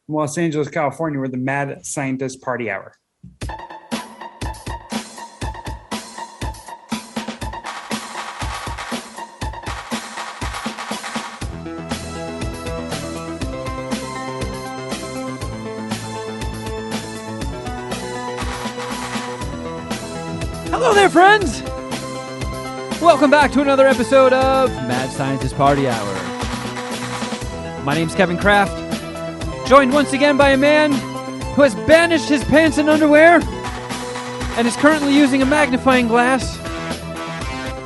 in Los Angeles, California, we're the Mad Scientist Party Hour. Hello there, friends! Welcome back to another episode of Mad Scientist Party Hour. My name's Kevin Kraft, joined once again by a man who has banished his pants and underwear and is currently using a magnifying glass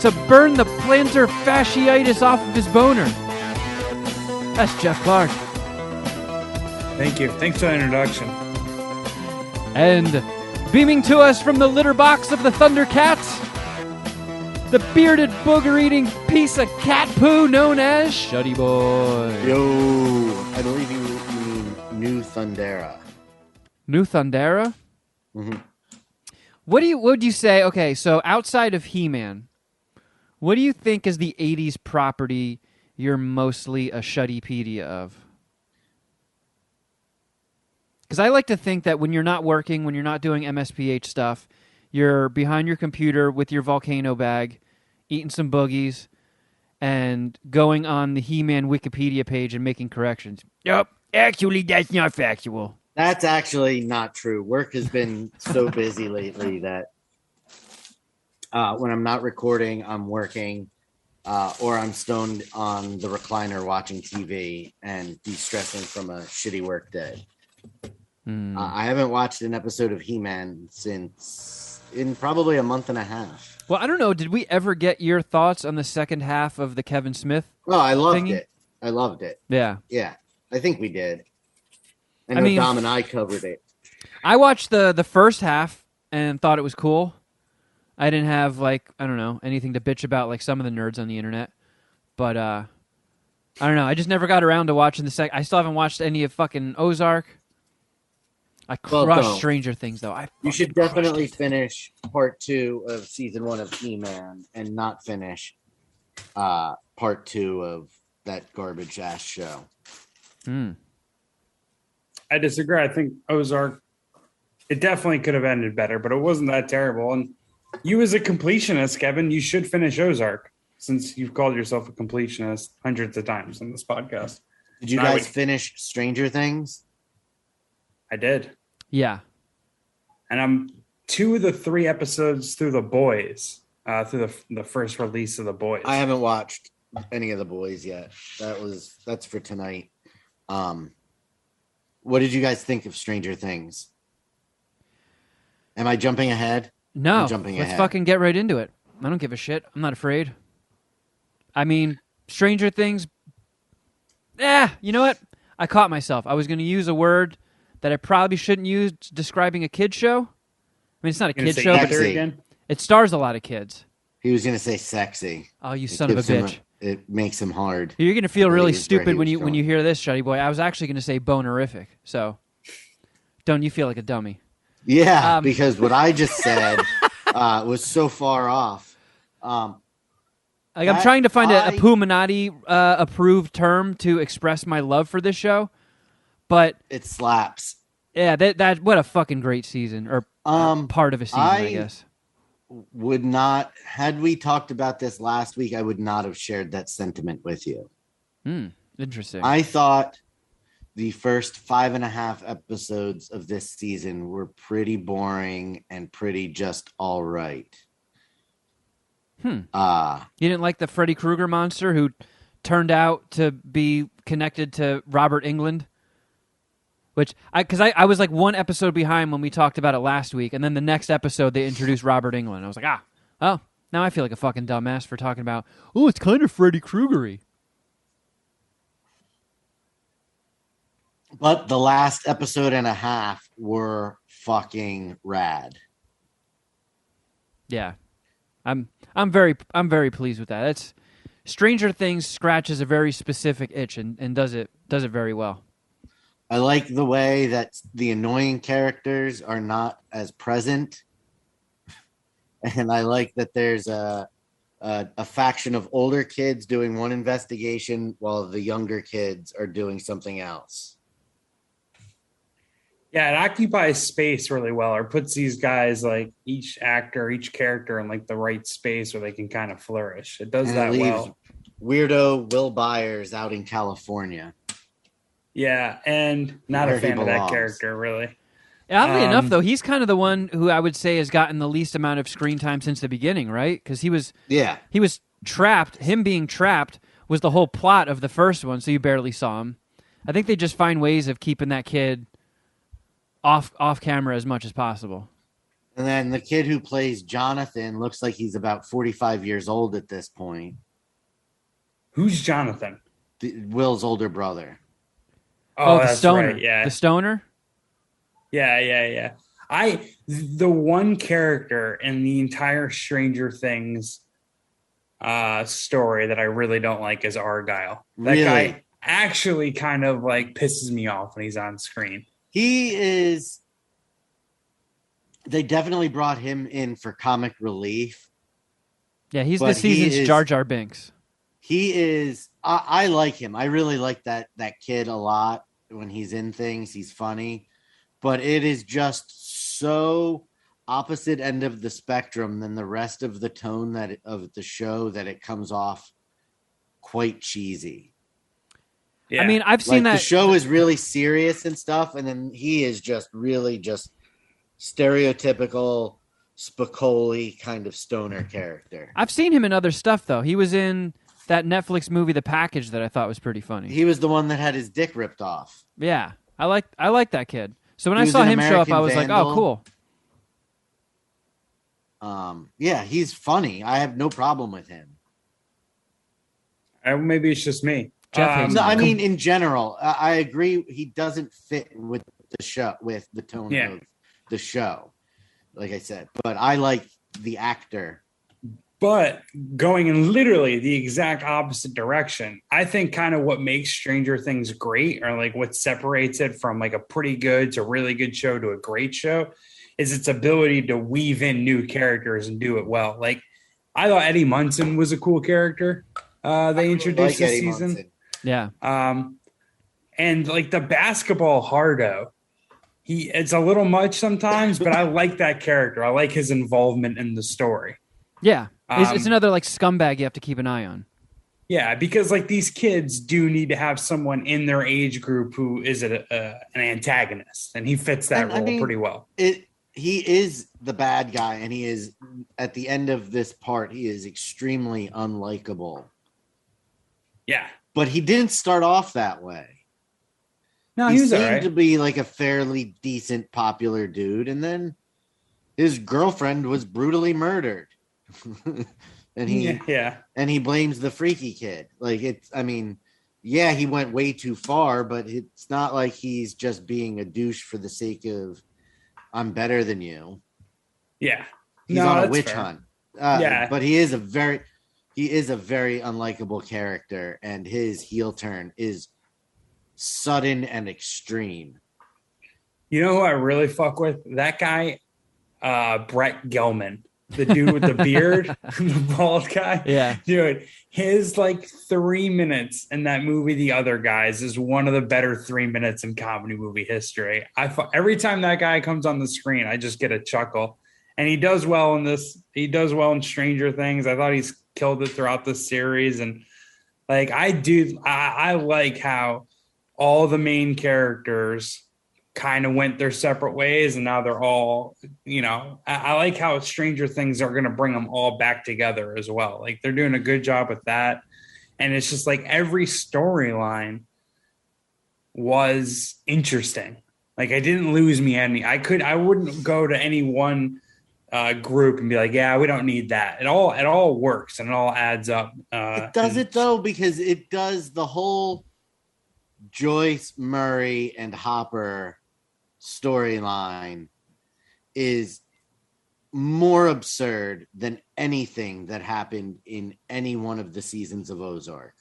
to burn the plantar fasciitis off of his boner. That's Jeff Clark. Thank you. Thanks for the introduction. And beaming to us from the litter box of the Thundercats, the bearded, booger-eating piece of cat poo known as Shuddy Boy. Yo, I believe you mean New Thundera. New Thundera? Mm-hmm. What would you say, okay, so outside of He-Man, what do you think is the 80s property you're mostly a Shuddypedia of? Because I like to think that when you're not working, when you're not doing MSPH stuff, you're behind your computer with your volcano bag, eating some boogies, and going on the He-Man Wikipedia page and making corrections. Yep, actually, that's not factual. That's actually not true. Work has been so busy lately that when I'm not recording, I'm working, or I'm stoned on the recliner watching TV and de-stressing from a shitty work day. I haven't watched an episode of He-Man since in probably a month and a half. Well, I don't know. Did we ever get your thoughts on the second half of the Kevin Smith? Oh, I loved thingy? it. I loved it. Yeah. Yeah, I think we did. I know Dom and I covered it. I watched the first half and thought it was cool. I didn't have, anything to bitch about like some of the nerds on the internet. But, I don't know. I just never got around to watching the second. I still haven't watched any of fucking Ozark. I crushed Stranger Things, though. You should definitely finish part 2 of season 1 of He-Man and not finish part 2 of that garbage ass show. I disagree. I think Ozark, it definitely could have ended better, but it wasn't that terrible. And you as a completionist, Kevin, you should finish Ozark since you've called yourself a completionist hundreds of times on this podcast. Did you guys finish Stranger Things? I did. Yeah. And I'm 2 of the 3 episodes through The Boys, through the first release of The Boys. I haven't watched any of The Boys yet. That's for tonight. What did you guys think of Stranger Things? Am I jumping ahead? No. Let's fucking get right into it. I don't give a shit. I'm not afraid. I mean, Stranger Things. You know what? I caught myself. I was going to use a word that I probably shouldn't use describing a kid show. I mean, it's not a kid show, but it stars a lot of kids. He was going to say sexy. Oh, you son of a bitch. It makes him hard. You're going to feel really stupid when you hear this, Shuddy Boy. I was actually going to say bonerific, so don't you feel like a dummy. Yeah, because what I just said was so far off. I'm trying to find a Puminati approved term to express my love for this show. But it slaps. Yeah, that what a fucking great season, or part of a season, I guess. Would not, had we talked about this last week, I would not have shared that sentiment with you. Interesting. I thought the first 5.5 episodes of this season were pretty boring and pretty just all right. You didn't like the Freddy Krueger monster who turned out to be connected to Robert Englund? Because I was like 1 episode behind when we talked about it last week, and then the next episode they introduced Robert Englund. I was like, now I feel like a fucking dumbass for talking about, it's kind of Freddy Krueger-y. But the last episode and a half were fucking rad. Yeah, I'm very pleased with that. That's Stranger Things scratches a very specific itch and does it very well. I like the way that the annoying characters are not as present. And I like that there's a faction of older kids doing one investigation while the younger kids are doing something else. Yeah, it occupies space really well, or puts these guys like each actor, each character in like the right space where they can kind of flourish. It does And it that leaves well. weirdo Will Byers out in California Yeah, and not a where he fan of that belongs. character really. Oddly enough, Um, though, he's kind of the one who I would say has gotten the least amount of screen time since the beginning, right? Because Yeah. he was trapped. Him being trapped was the whole plot of the first one, so you barely saw him. I think they just find ways of keeping that kid off camera as much as possible. And then the kid who plays Jonathan looks like he's about 45 years old at this point. who's Jonathan? Will's older brother. Oh, the that's stoner. right. Yeah, The stoner? yeah. The one character in the entire Stranger Things story that I really don't like is Argyle. That Really? guy actually kind of like pisses me off when he's on screen. He is. They definitely brought him in for comic relief. Yeah, he's But this season's he is- Jar Jar Binks. He is. I like him. I really like that kid a lot when he's in things. He's funny, but it is just so opposite end of the spectrum than the rest of the tone of the show that it comes off quite cheesy. Yeah. I mean, I've Like seen that. the show is really serious and stuff, and then he is just really just stereotypical Spicoli kind of stoner character. I've seen him in other stuff, though. He was in that Netflix movie, The Package, that I thought was pretty funny. He was the one that had his dick ripped off. Yeah, I like that kid. So when He I was saw in him show up, American I was like, Vandal. oh, cool. Yeah, he's funny. I have no problem with him. Maybe it's just me. Jeff hates No, him. I mean in general, I agree. He doesn't fit with the show, with the tone Yeah. of the show. Like I said, but I like the actor. But going in literally the exact opposite direction, I think kind of what makes Stranger Things great, or like what separates it from like a pretty good to really good show to a great show, is its ability to weave in new characters and do it well. Like I thought Eddie Munson was a cool character they introduced this Eddie season. Munson. Yeah. And like the basketball hardo, it's a little much sometimes, but I like that character. I like his involvement in the story. Yeah. It's Um, another like scumbag you have to keep an eye on. Yeah, because like these kids do need to have someone in their age group who is an antagonist, and he fits that And, I role mean, pretty well. He is the bad guy, and he is at the end of this part. He is extremely unlikable, Yeah, but he didn't start off that way. no, He he was all seemed right. to be like a fairly decent, popular dude, and then his girlfriend was brutally murdered, and he blames the freaky kid. Like it's, I mean, yeah, he went way too far, but it's not like he's just being a douche for the sake of I'm better than you. Yeah, He's No, on a that's witch fair. hunt. Yeah. But he is a very unlikable character, and his heel turn is sudden and extreme. You know who I really fuck with? That guy, Brett Gelman, the dude with the beard, the bald guy. Yeah. Dude, his like 3 minutes in that movie, The Other Guys, is one of the better 3 minutes in comedy movie history. Every time that guy comes on the screen, I just get a chuckle. And he does well in this. He does well in Stranger Things. I thought he's killed it throughout the series. And like I like how all the main characters kind of went their separate ways, and now they're all, I like how Stranger Things are going to bring them all back together as well. Like they're doing a good job with that. And it's just like every storyline was interesting. Like I didn't lose me any. I wouldn't go to any one group and be like, yeah, we don't need that. It all works and it all adds up. It does it though, because it does the whole Joyce, Murray, and Hopper storyline is more absurd than anything that happened in any one of the seasons of Ozark.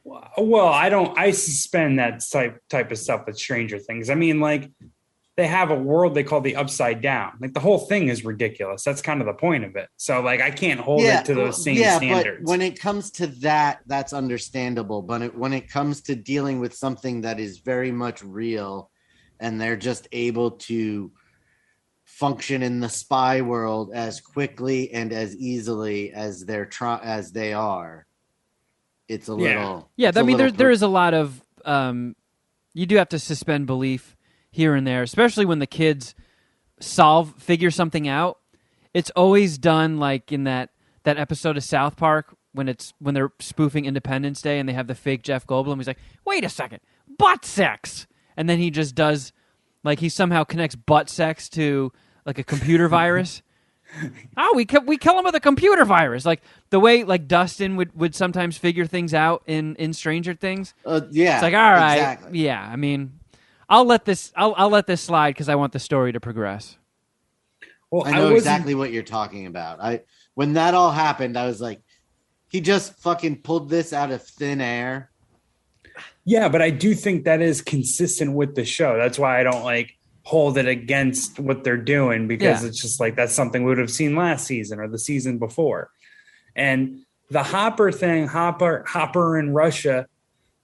Well, I suspend that type of stuff with Stranger Things. I mean, like they have a world they call the Upside Down. Like the whole thing is ridiculous. That's kind of the point of it. So like I can't hold it to those same standards. But when it comes to that, that's understandable. But when it comes to dealing with something that is very much real and they're just able to function in the spy world as quickly and as easily as as they are. It's a little. Yeah, it's I a mean, little there is a lot of you do have to suspend belief here and there, especially when the kids figure something out. It's always done like in that episode of South Park when they're spoofing Independence Day and they have the fake Jeff Goldblum. He's like, wait a second, butt sex, and then he just does like he somehow connects butt sex to like a computer virus. Oh, we kill him with a computer virus, like the way like Dustin would sometimes figure things out in Stranger Things. Yeah, it's like all right, exactly. yeah. I mean, I'll let this slide because I want the story to progress. Well, I know exactly what you're talking about. When that all happened, I was like, he just fucking pulled this out of thin air. Yeah, but I do think that is consistent with the show. That's why I don't like hold it against what they're doing, because it's just like that's something we would have seen last season or the season before. And the Hopper thing, Hopper in Russia,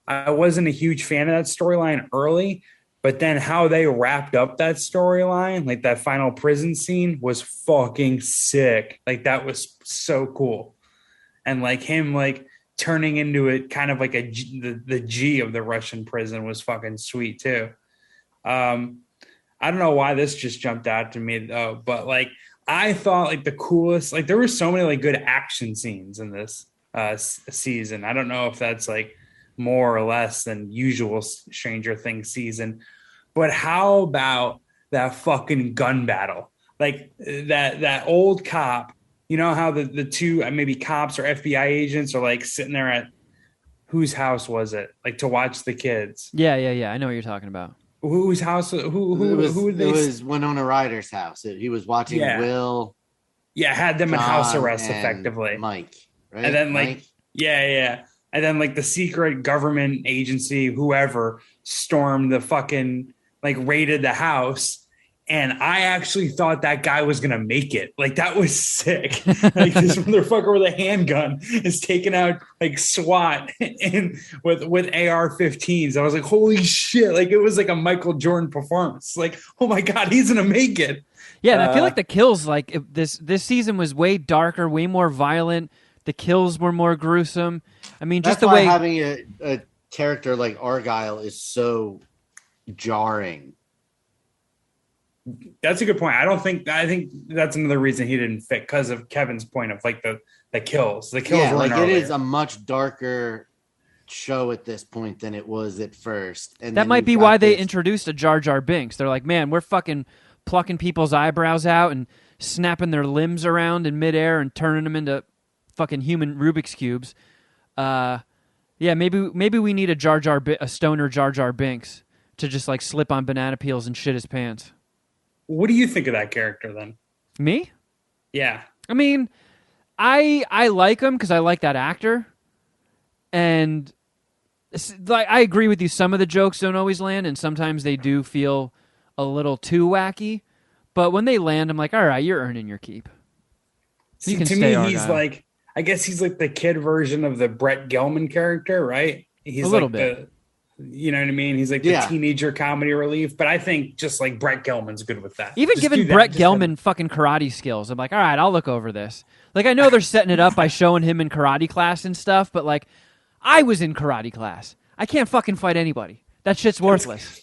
I wasn't a huge fan of that storyline early, but then how they wrapped up that storyline, like that final prison scene, was fucking sick. Like that was so cool. And like him like turning into it kind of like the G of the Russian prison was fucking sweet too. I don't know why this just jumped out to me though, but like I thought like the coolest, like there were so many like good action scenes in this season. I don't know if that's like more or less than usual Stranger Things season, but how about that fucking gun battle? Like that old cop, you know how the two maybe cops or FBI agents are like sitting there at whose house was it? Like to watch the kids. Yeah. I know what you're talking about. Whose house? Who it was Winona Ryder's house. He was watching Will. Yeah, had them in John house arrest effectively. Mike, right? And then like Mike? yeah. And then like the secret government agency, whoever, stormed the fucking like raided the house. And I actually thought that guy was gonna make it. Like that was sick. Like this motherfucker with a handgun is taking out like SWAT and with AR-15s. I was like, holy shit! Like it was like a Michael Jordan performance. Like, oh my god, he's gonna make it. Yeah, and I feel like the kills like this season was way darker, way more violent. The kills were more gruesome. I mean, just that's the way having a character like Argyle is so jarring. That's a good point. I think that's another reason he didn't fit, because of Kevin's point of like the kills. The kills were like it earlier. is a much darker show at this point than it was at first. And that might be why they introduced a Jar Jar Binks. They're like, man, we're fucking plucking people's eyebrows out and snapping their limbs around in midair and turning them into fucking human Rubik's cubes. Yeah, maybe we need a stoner Jar Jar Binks to just like slip on banana peels and shit his pants. What do you think of that character then? Me? Yeah. I mean, I like him because I like that actor, and like I agree with you. Some of the jokes don't always land, and sometimes they do feel a little too wacky. But when they land, I'm like, all right, you're earning your keep. You can to me, he's like, I guess he's like the kid version of the Brett Gelman character, right? He's a little like bit. You know what I mean? He's like the teenager comedy relief, but I think just like Brett Gelman's good with that. Even given Brett Gelman fucking karate skills, I'm like, all right, I'll look over this. Like, I know they're setting it up by showing him in karate class and stuff, but like, I was in karate class. I can't fucking fight anybody. That shit's worthless.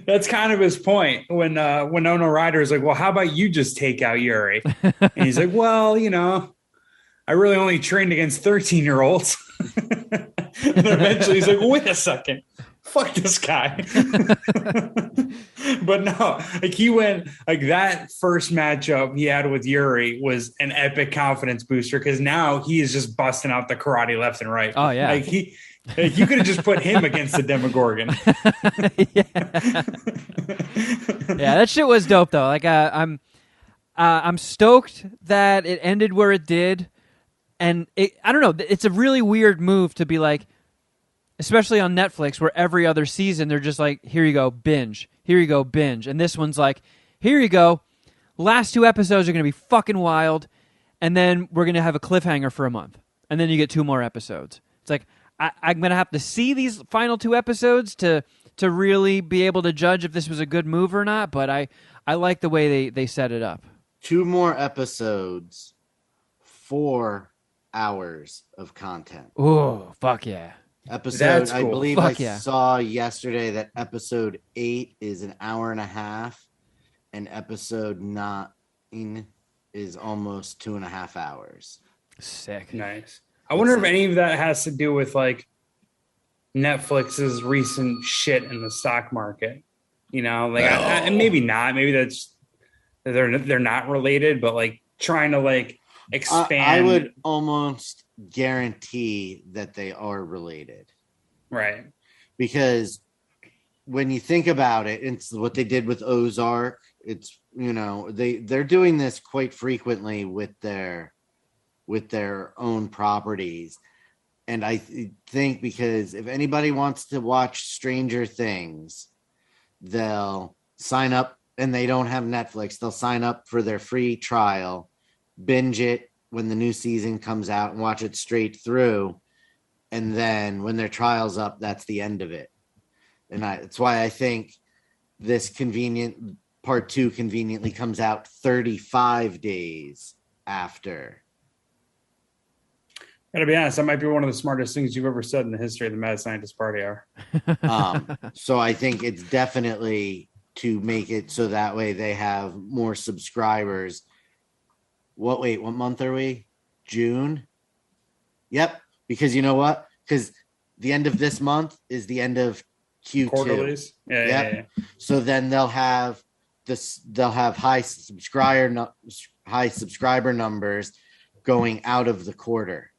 That's kind of his point when Winona Ryder is like, well, how about you just take out Yuri? And he's like, well, you know, I really only trained against 13-year-olds. And eventually he's like, wait a second. Fuck this guy. But no, like he went like that first matchup he had with Yuri was an epic confidence booster, because now he is just busting out the karate left and right. Oh yeah. Like you could have just put him against the Demogorgon. Yeah, that shit was dope though. Like I'm stoked that it ended where it did. And I don't know, it's a really weird move to be like, especially on Netflix, where every other season they're just like, here you go, binge. Here you go, binge. And this one's like, here you go. Last 2 episodes are going to be fucking wild. And then we're going to have a cliffhanger for a month. And then you get 2 more episodes. It's like, I'm going to have to see these final 2 episodes to to really be able to judge if this was a good move or not, but I like the way they set it up. 2 more episodes, 4 hours of content. Oh, fuck yeah. Episode, I cool. believe Fuck I yeah. saw yesterday that episode 8 is an hour and a half, and episode 9 is almost 2.5 hours. Sick. Nice. I wonder if any of that has to do with like Netflix's recent shit in the stock market. You know, like and maybe not. Maybe they're not related, but like trying to like expand. I would almost guarantee that they are related. Right. Because when you think about it, it's what they did with Ozark. It's, you know, they're doing this quite frequently with their own properties. And I think because if anybody wants to watch Stranger Things, they'll sign up, and they don't have Netflix. They'll sign up for their free trial, binge it when the new season comes out, and watch it straight through. And then when their trial's up, that's the end of it. And that's why I think this part 2 conveniently comes out 35 days after. Gotta be honest, that might be one of the smartest things you've ever said in the history of the Mad Scientist Party Hour. So I think it's definitely to make it so that way they have more subscribers. What month are we? June? Yep. Because you know what? Because the end of this month is the end of Q2. Quarterlies? Yeah. So then they'll have high subscriber numbers going out of the quarter.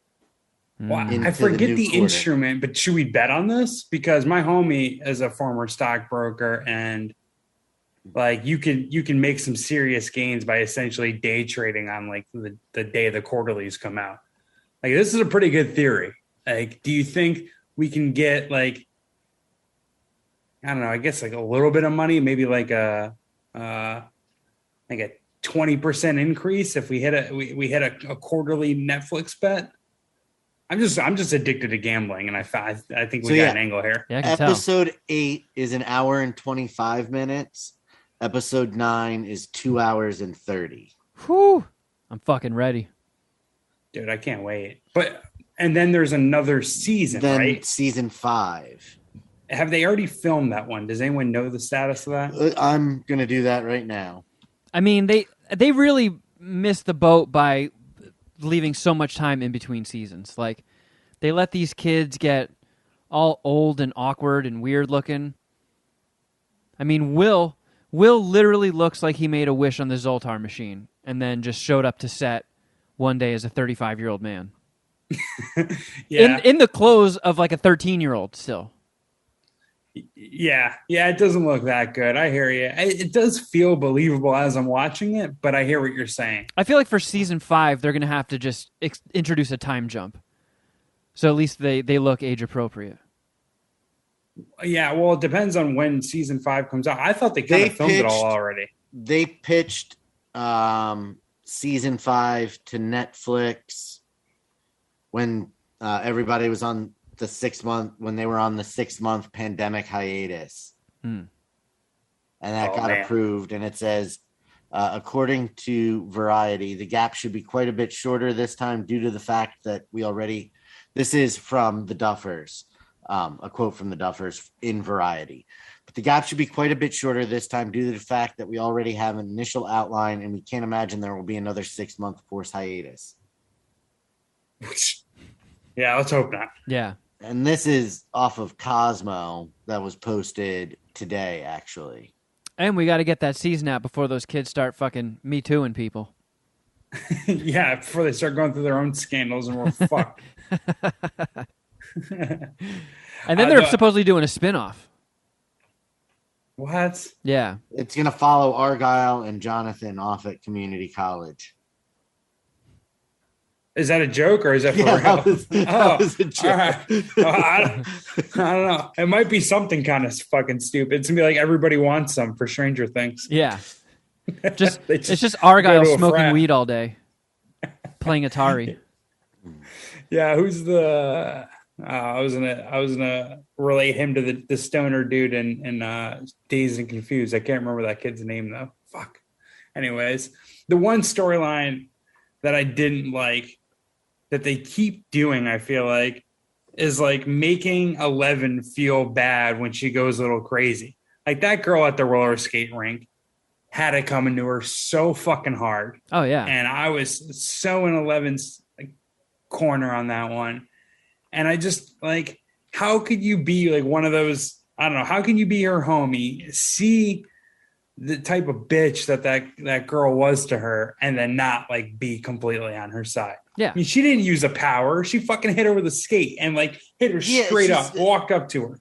Well, I forget the instrument, but should we bet on this? Because my homie is a former stockbroker, and like you can make some serious gains by essentially day trading on like the day the quarterlies come out. Like, this is a pretty good theory. Like, do you think we can get like, I don't know, I guess like a little bit of money, maybe like a 20% increase if we hit a quarterly Netflix bet? I'm just addicted to gambling, and I think we got an angle here. Yeah, episode 8 is an hour and 25 minutes. Episode 9 is 2 hours and 30. Whew. I'm fucking ready. Dude, I can't wait. And then there's another season, right? Season 5. Have they already filmed that one? Does anyone know the status of that? I'm going to do that right now. I mean, they really missed the boat by leaving so much time in between seasons. Like, they let these kids get all old and awkward and weird looking. I mean, Will literally looks like he made a wish on the Zoltar machine and then just showed up to set one day as a 35-year-old man. Yeah. In the clothes of like a 13-year-old still. Yeah, it doesn't look that good. I hear you. It does feel believable as I'm watching it, but I hear what you're saying. I feel like for season 5, they're going to have to just introduce a time jump. So at least they look age appropriate. Yeah, well, it depends on when season 5 comes out. I thought they kind of filmed it all already. They pitched season 5 to Netflix when everybody was on the 6-month, when they were on the 6-month pandemic hiatus. And that got approved. And it says, according to Variety, the gap should be quite a bit shorter this time due to the fact that this is from the Duffers, a quote from the Duffers in Variety. But the gap should be quite a bit shorter this time due to the fact that we already have an initial outline and we can't imagine there will be another 6-month forced hiatus. Yeah, let's hope not. Yeah. And this is off of Cosmo that was posted today, actually. And we got to get that season out before those kids start fucking Me Tooing people. Yeah, before they start going through their own scandals and we're fucked. And then they're supposedly doing a spinoff. What? Yeah. It's going to follow Argyle and Jonathan off at community college. Is that a joke or is that for real? That was a joke. All right. I don't know. It might be something kind of fucking stupid. It's going to be like Everybody Wants Some for Stranger Things. Yeah. It's just Argyle smoking weed all day, playing Atari. Yeah, who's the I was gonna relate him to the stoner dude in Dazed and Confused. I can't remember that kid's name though. Fuck. Anyways, the one storyline that I didn't like that they keep doing, I feel like, is like making 11 feel bad when she goes a little crazy. Like that girl at the roller skate rink had it coming to her so fucking hard. Oh yeah. And I was so in 11's corner on that one. And I just like, how could you be like one of those? I don't know. How can you be her homie, see the type of bitch that girl was to her, and then not like be completely on her side? Yeah. I mean, she didn't use a power. She fucking hit her with a skate and like hit her straight up, walked up to her.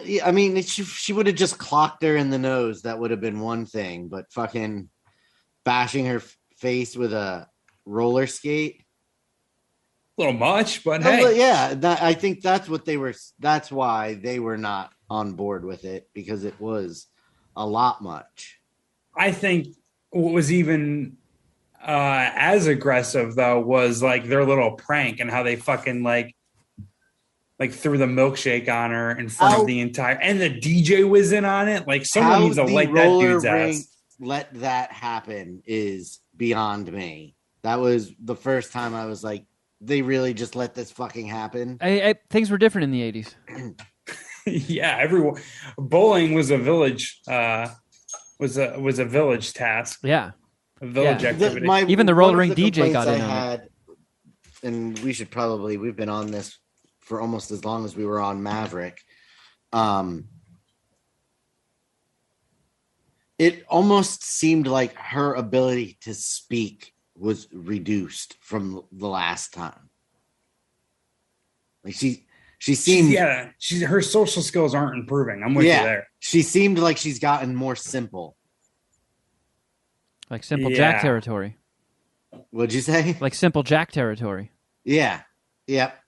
Yeah, I mean, she would have just clocked her in the nose. That would have been one thing, but fucking bashing her face with a roller skate. A little much, but hey. Yeah, I think that's why they were not on board with it, because it was a lot much. I think what was even as aggressive though was like their little prank and how they fucking like threw the milkshake on her in front of the entire, and the DJ was in on it. Like someone needs to light that dude's ass. Let that happen is beyond me. That was the first time I was like, they really just let this fucking happen. Things were different in the 80s. Yeah, everyone. Bowling was a village. Was a village task. Yeah, a village activity. Even the roller rink DJ got in on it. And we've been on this for almost as long as we were on Maverick. It almost seemed like her ability to speak was reduced from the last time. Like she seemed, her social skills aren't improving. I'm with you there. She seemed like she's gotten more simple. Like Simple Jack territory. What'd you say? Like Simple Jack territory. Yeah. Yep.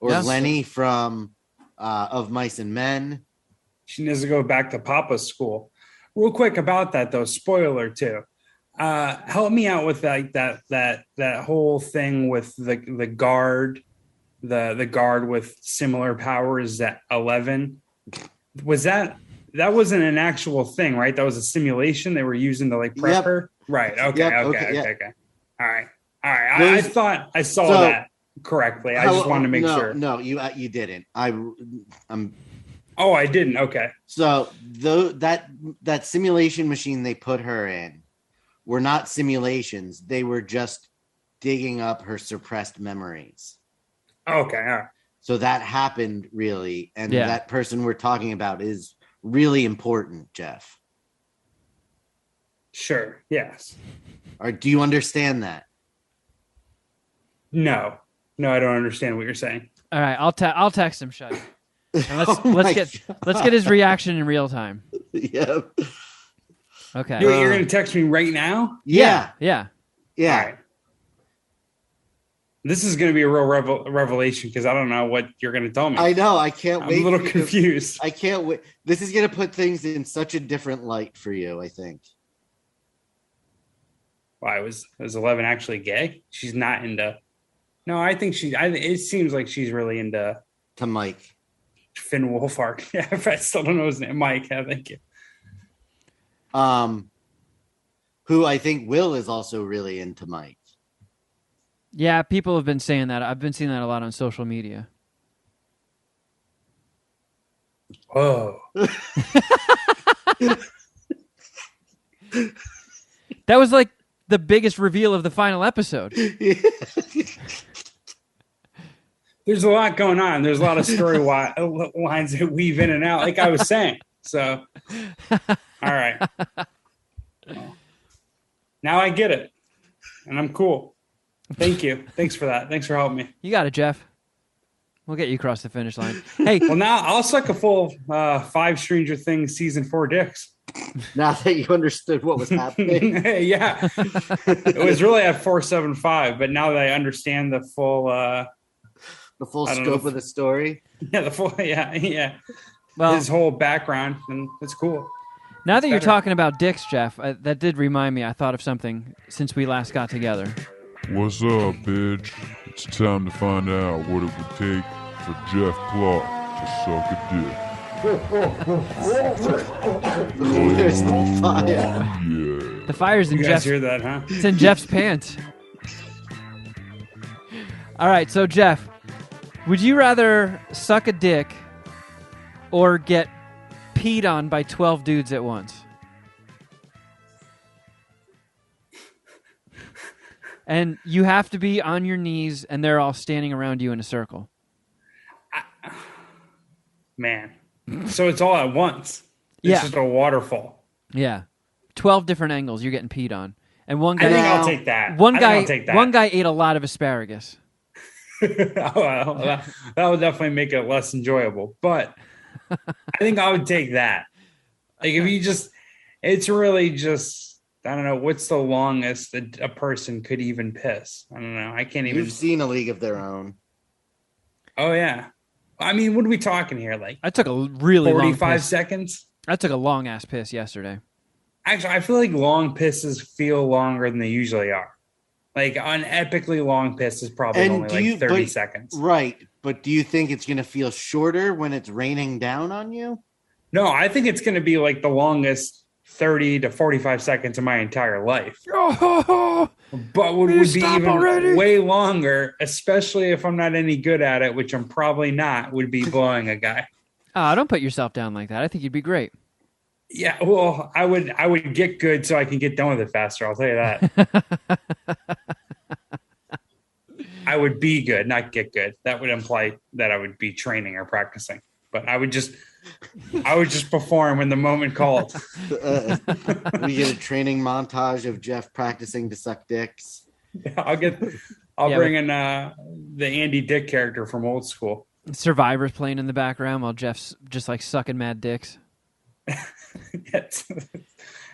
Or Lenny from Of Mice and Men. She needs to go back to Papa's school. Real quick about that though, spoiler too. Help me out with that whole thing with the guard, the guard with similar powers at 11. Was that wasn't an actual thing, right? That was a simulation they were using to like prep her? Right. Okay. Okay. All right. I thought I saw that correctly. I just wanted to make sure. No, you didn't. Oh, I didn't. Okay. So that simulation machine they put her in were not simulations. They were just digging up her suppressed memories. Okay. All right. So that happened really. And that person we're talking about is really important, Jeff. Sure. Yes. Or do you understand that? No, I don't understand what you're saying. All right. I'll text him, Chode. Let's get his reaction in real time. Yep. Okay. You're going to text me right now? Yeah. All right. This is going to be a real revelation because I don't know what you're going to tell me. I know. I can't wait. I'm a little confused. I can't wait. This is going to put things in such a different light for you, I think. Why was 11 actually gay? She's not into. No, I think it seems like she's really into. To Mike. Finn Wolfhard. Yeah, I still don't know his name. Mike. Yeah, thank you. Who I think Will is also really into Mike. Yeah, people have been saying that. I've been seeing that a lot on social media. Whoa. That was like the biggest reveal of the final episode. There's a lot going on. There's a lot of story lines that weave in and out, like I was saying. So, all right. Well, now I get it, and I'm cool. Thank you. Thanks for that. Thanks for helping me. You got it, Jeff. We'll get you across the finish line. Hey. Well, now I'll suck a full 5 Stranger Things season 4 dicks. Now that you understood what was happening. Yeah. It was really at 475, but now that I understand the full scope of the story. Yeah, yeah. Well, his whole background, and it's cool. Now that you're talking about dicks, Jeff, that did remind me. I thought of something since we last got together. What's up, bitch? It's time to find out what it would take for Jeff Clark to suck a dick. There's the fire. Yeah. The fire's in You guys Jeff's. hear that, huh? It's in Jeff's pants. All right, so Jeff, would you rather suck a dick or get peed on by 12 dudes at once? And you have to be on your knees, and they're all standing around you in a circle. Man. So it's all at once. It's Yeah. just a waterfall. Yeah, 12 different angles you're getting peed on, and one guy. I think I'll take that. One I think guy. I'll take that. One guy ate a lot of asparagus. That would definitely make it less enjoyable. But I think I would take that. Like if you just, it's really just, I don't know, what's the longest that a person could even piss? I don't know. I can't even. You've seen A League of Their Own. Oh yeah. I mean, what are we talking here? Like I took a really 45 long piss. seconds? I took a long ass piss yesterday. Actually, I feel like long pisses feel longer than they usually are. Like an epically long piss is probably And only do like you- 30 but- seconds. Right, but do you think it's going to feel shorter when it's raining down on you? No, I think it's going to be like the longest 30 to 45 seconds of my entire life. Oh, But what Will you would be stop even already? way longer, especially if I'm not any good at it, which I'm probably not, would be blowing a guy. don't put yourself down like that. I think you'd be great. Yeah, well, I would get good so I can get done with it faster. I'll tell you that. I would be good, not get good. That would imply that I would be training or practicing. But I would just perform when the moment called. We get a training montage of Jeff practicing to suck dicks. I'll bring in the Andy Dick character from Old School. Survivor's playing in the background while Jeff's just like sucking mad dicks. Yes.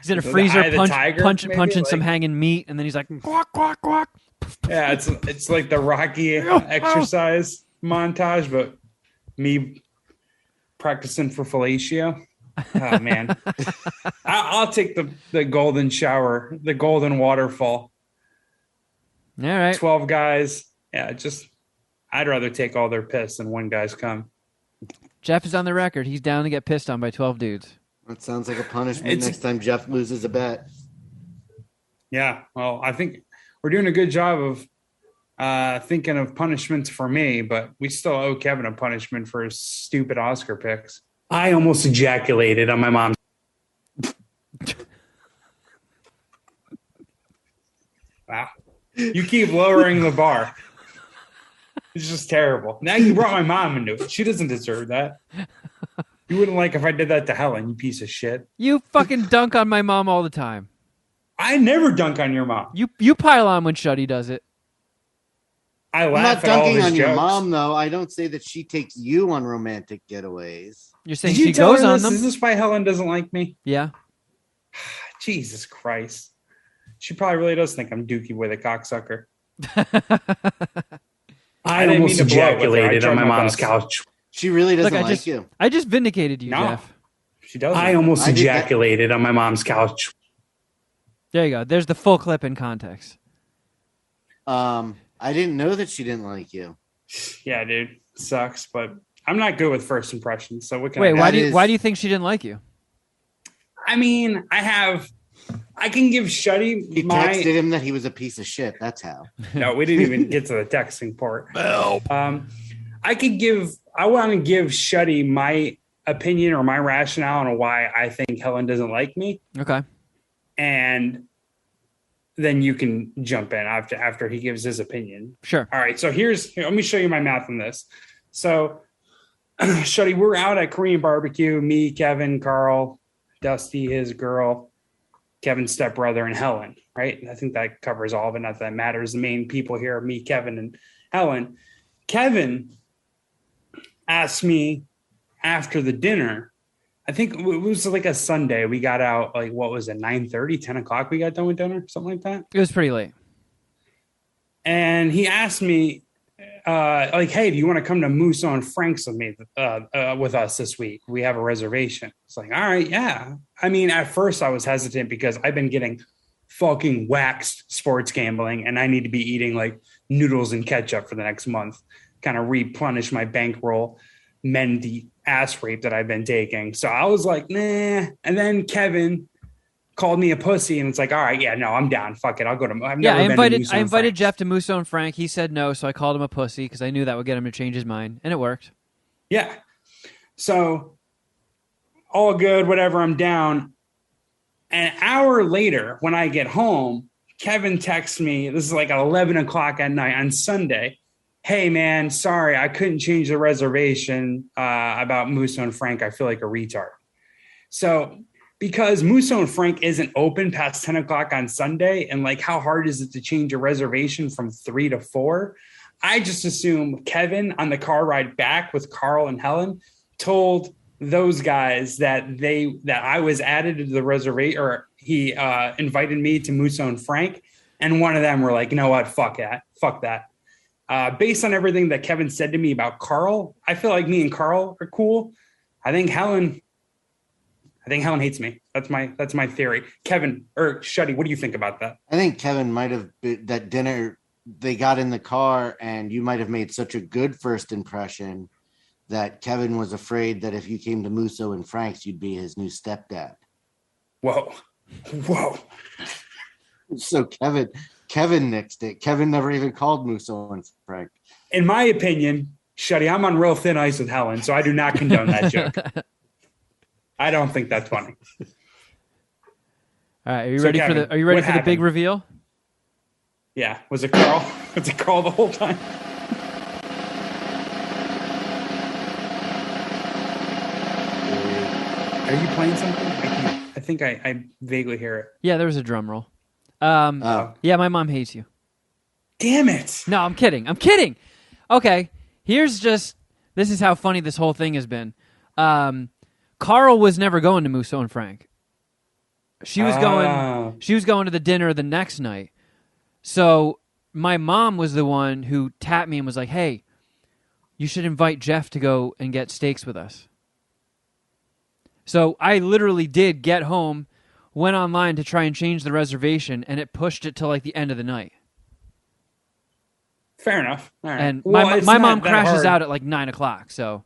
He's in a The freezer Eye of the Tiger, maybe? punching some Like- hanging meat, and then he's like, quack, quack, quack. Yeah, it's like the Rocky exercise montage, but me practicing for fellatio. Oh man, I'll take the golden shower, the golden waterfall. All right. 12 guys. Yeah, I'd rather take all their piss than one guy's come. Jeff is on the record. He's down to get pissed on by 12 dudes. That sounds like a punishment It's- next time Jeff loses a bet. Yeah, well, I think we're doing a good job of thinking of punishments for me, but we still owe Kevin a punishment for his stupid Oscar picks. I almost ejaculated on my mom's. Wow. You keep lowering the bar. It's just terrible. Now you brought my mom into it. She doesn't deserve that. You wouldn't like if I did that to Helen, you piece of shit. You fucking dunk on my mom all the time. I never dunk on your mom. You pile on when Chode does it. I I'm laugh not at all of dunking his on your jokes. mom, though. I don't say that she takes you on romantic getaways. You're saying Did you she tell goes her on this? them? Is this why Helen doesn't like me? Yeah. Jesus Christ. She probably really does think I'm Dookie with a cocksucker. I didn't almost mean to blow it with her. I ejaculated on tried my my mom's best. couch. She really doesn't Look, like you. I just vindicated you, No. Jeff. She does. I almost I did that- ejaculated on my mom's couch. There you go. There's the full clip in context. I didn't know that she didn't like you. Yeah, dude. Sucks, but I'm not good with first impressions. So what can Wait, I do? why do you think she didn't like you? I mean, I can give Shuddy He my. texted him that he was a piece of shit. That's how. No, we didn't even get to the texting part. I want to give Shuddy my opinion or my rationale on why I think Helen doesn't like me. Okay. And then you can jump in after he gives his opinion. Sure. All right. So here, let me show you my math on this. So, Shuddy, we're out at Korean barbecue. Me, Kevin, Carl, Dusty, his girl, Kevin's stepbrother, and Helen. Right. I think that covers all of it. Not that that matters. The main people here are me, Kevin, and Helen. Kevin asked me after the dinner. I think it was like a Sunday. We got out like, what was it, 9:30, 10 o'clock we got done with dinner, something like that. It was pretty late. And he asked me, like, hey, do you want to come to Moose on Frank's with me, with us this week? We have a reservation. It's like, all right, yeah. I mean, at first I was hesitant because I've been getting fucking waxed sports gambling and I need to be eating like noodles and ketchup for the next month. kind of replenish my bankroll, mend the ass rape that I've been taking. So I was like, nah. And then Kevin called me a pussy, and it's like, all right, yeah, no, I'm down. Fuck it, I'll go to. I invited Jeff to Musso and Frank. He said no, so I called him a pussy because I knew that would get him to change his mind, and it worked. Yeah. So all good, whatever. I'm down. An hour later, when I get home, Kevin texts me. This is like at 11 o'clock at night on Sunday. Hey, man, sorry, I couldn't change the reservation about Musso and Frank. I feel like a retard. So because Musso and Frank isn't open past 10 o'clock on Sunday, and like how hard is it to change a reservation from 3 to 4? I just assume Kevin on the car ride back with Carl and Helen told those guys that I was added to the reservation, or he invited me to Musso and Frank, and one of them were like, you know what, fuck that. Based on everything that Kevin said to me about Carl, I feel like me and Carl are cool. I think Helen hates me. That's my theory. Kevin or Chode, what do you think about that? I think Kevin might have been that dinner. They got in the car, and you might have made such a good first impression that Kevin was afraid that if you came to Musso and Frank's, you'd be his new stepdad. Whoa. So Kevin nixed it. Kevin never even called Musso and Frank. In my opinion, Chode, I'm on real thin ice with Helen, so I do not condone that joke. I don't think that's funny. All right, are you ready for the big reveal? Yeah. Was it Carl? Was it Carl the whole time? Are you playing something? I think I vaguely hear it. Yeah, there was a drum roll. Yeah, my mom hates you. Damn it. No, I'm kidding. Okay, this is how funny this whole thing has been. Carl was never going to Musso and Frank. She was going to the dinner the next night. So my mom was the one who tapped me and was like, hey, you should invite Jeff to go and get steaks with us. So I literally did get home, went online to try and change the reservation, and it pushed it till like the end of the night. Fair enough. All right. And my mom crashes out at like 9 o'clock. So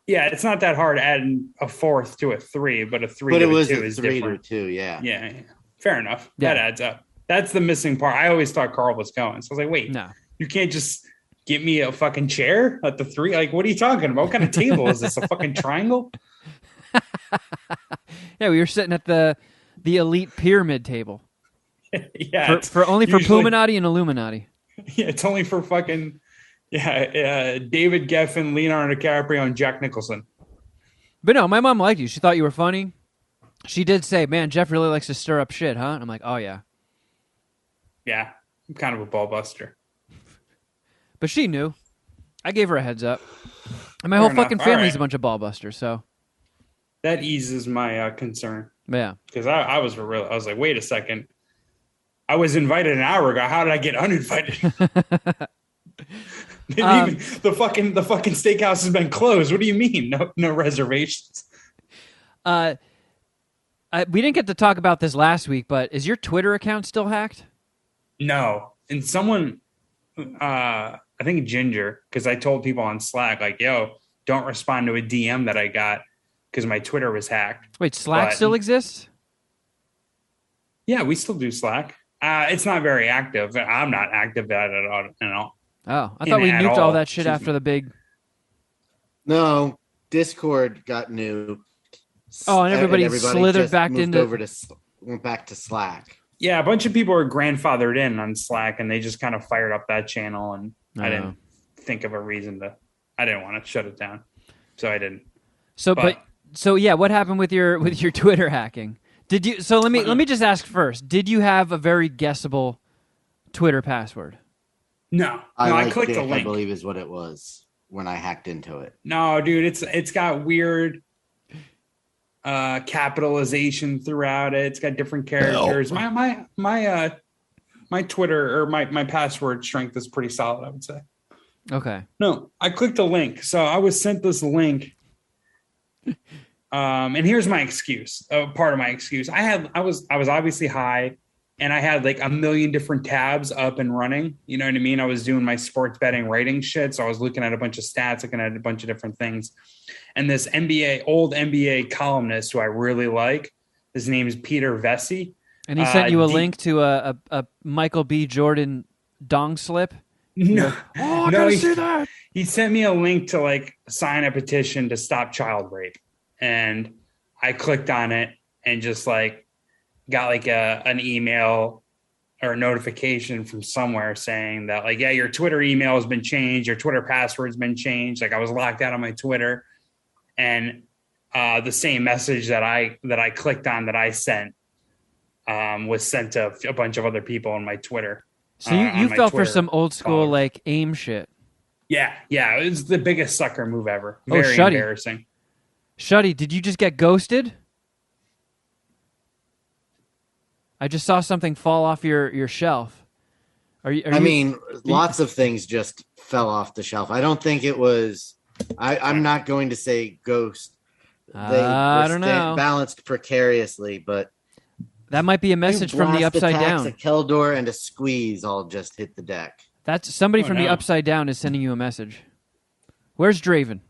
yeah, it's not that hard adding a fourth to a 3, but a 3 to a 2 is different. 3 to 2, yeah. Yeah. Fair enough. Yeah. That adds up. That's the missing part. I always thought Carl was going. So I was like, wait, no, you can't just get me a fucking chair at the 3? Like, what are you talking about? What kind of table is this? A fucking triangle? Yeah, we were sitting at the elite pyramid table. Yeah. For Puminati and Illuminati. Yeah, it's only for fucking David Geffen, Leonardo DiCaprio, and Jack Nicholson. But no, my mom liked you. She thought you were funny. She did say, man, Jeff really likes to stir up shit, huh? And I'm like, oh, yeah. Yeah, I'm kind of a ball buster. But she knew. I gave her a heads up. And my whole fucking family's a bunch of ball busters, so. That eases my concern. Yeah. Because I was like, wait a second. I was invited an hour ago. How did I get uninvited? Even the fucking steakhouse has been closed. What do you mean? No reservations. We didn't get to talk about this last week, but is your Twitter account still hacked? No. And someone, I think Ginger, because I told people on Slack, like, yo, don't respond to a DM that I got because my Twitter was hacked. Wait, Slack still exists? Yeah, we still do Slack. It's not very active. I'm not active at it at all. Oh, I thought we nuked all that shit after the big... No, Discord got nuked. Oh, and everybody slithered back went back to Slack. Yeah, a bunch of people are grandfathered in on Slack, and they just kind of fired up that channel, and I didn't think of a reason I didn't want to shut it down, so I didn't. So yeah, what happened with your Twitter hacking? Did you? So let me just ask first. Did you have a very guessable Twitter password? No, I clicked the link. I believe is what it was when I hacked into it. No, dude, it's got weird capitalization throughout it. It's got different characters. My Twitter or my password strength is pretty solid, I would say. Okay. No, I clicked a link. So I was sent this link. And here's my excuse. Part of my excuse. I was obviously high and I had like a million different tabs up and running. You know what I mean? I was doing my sports betting writing shit. So I was looking at a bunch of stats, looking at a bunch of different things. And this old NBA columnist who I really like, his name is Peter Vesey. And he sent you a link to a Michael B. Jordan dong slip? No, I gotta see that. He sent me a link to like sign a petition to stop child rape. And I clicked on it and just like got like an email or a notification from somewhere saying that like, yeah, your Twitter email has been changed. Your Twitter password's been changed. Like I was locked out on my Twitter, and the same message that I clicked on that I sent was sent to a bunch of other people on my Twitter. So you fell for some old school like AIM shit. Yeah. It was the biggest sucker move ever. Very embarrassing. Chode, did you just get ghosted? I just saw something fall off your shelf. I mean, lots of things just fell off the shelf. I don't think it was. I'm not going to say ghost. I don't know. Balanced precariously, but that might be a message from the Upside Down. A Keldor and a Squeeze all just hit the deck. That's somebody from the Upside Down is sending you a message. Where's Draven?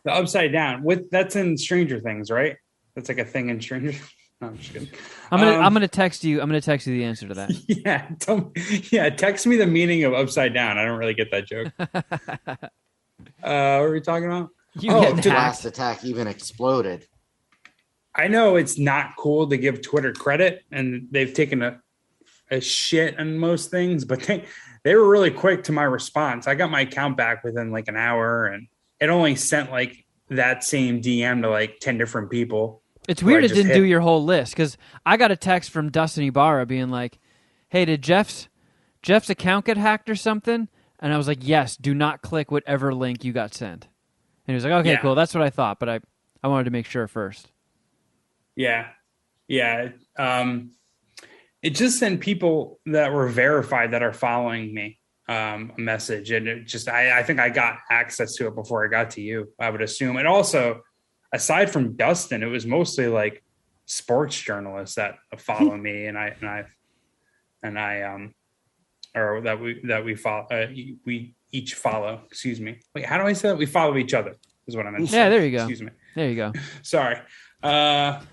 The Upside Down. That's in Stranger Things, right? That's like a thing in Stranger. No, I'm just kidding. I'm gonna text you. I'm gonna text you the answer to that. Yeah. Text me the meaning of Upside Down. I don't really get that joke. What were we talking about? Last attack even exploded. I know it's not cool to give Twitter credit, and they've taken a shit on most things, but they were really quick to my response. I got my account back within like an hour, and it only sent like that same DM to like 10 different people. It's weird it didn't do your whole list, because I got a text from Dustin Ibarra being like, hey, did Jeff's account get hacked or something? And I was like, yes, do not click whatever link you got sent. And he was like, okay, cool. That's what I thought, but I wanted to make sure first. Yeah. It just sent people that were verified that are following me a message. And it just, I think I got access to it before I got to you, I would assume. And also, aside from Dustin, it was mostly like sports journalists that follow me, we each follow. Excuse me. Wait, how do I say that? We follow each other is what I meant. Yeah, there you go. Excuse me. There you go. Sorry. But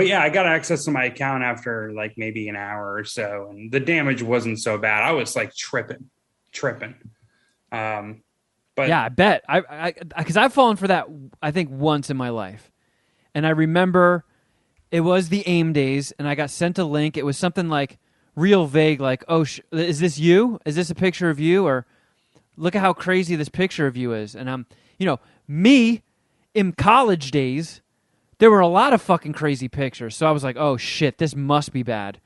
yeah, I got access to my account after like maybe an hour or so, and the damage wasn't so bad. I was like tripping. But yeah, I bet. Because I've fallen for that, I think, once in my life. And I remember it was the AIM days, and I got sent a link. It was something like real vague, like, oh, is this you? Is this a picture of you? Or look at how crazy this picture of you is. And me in college days, there were a lot of fucking crazy pictures. So I was like, oh, shit, this must be bad.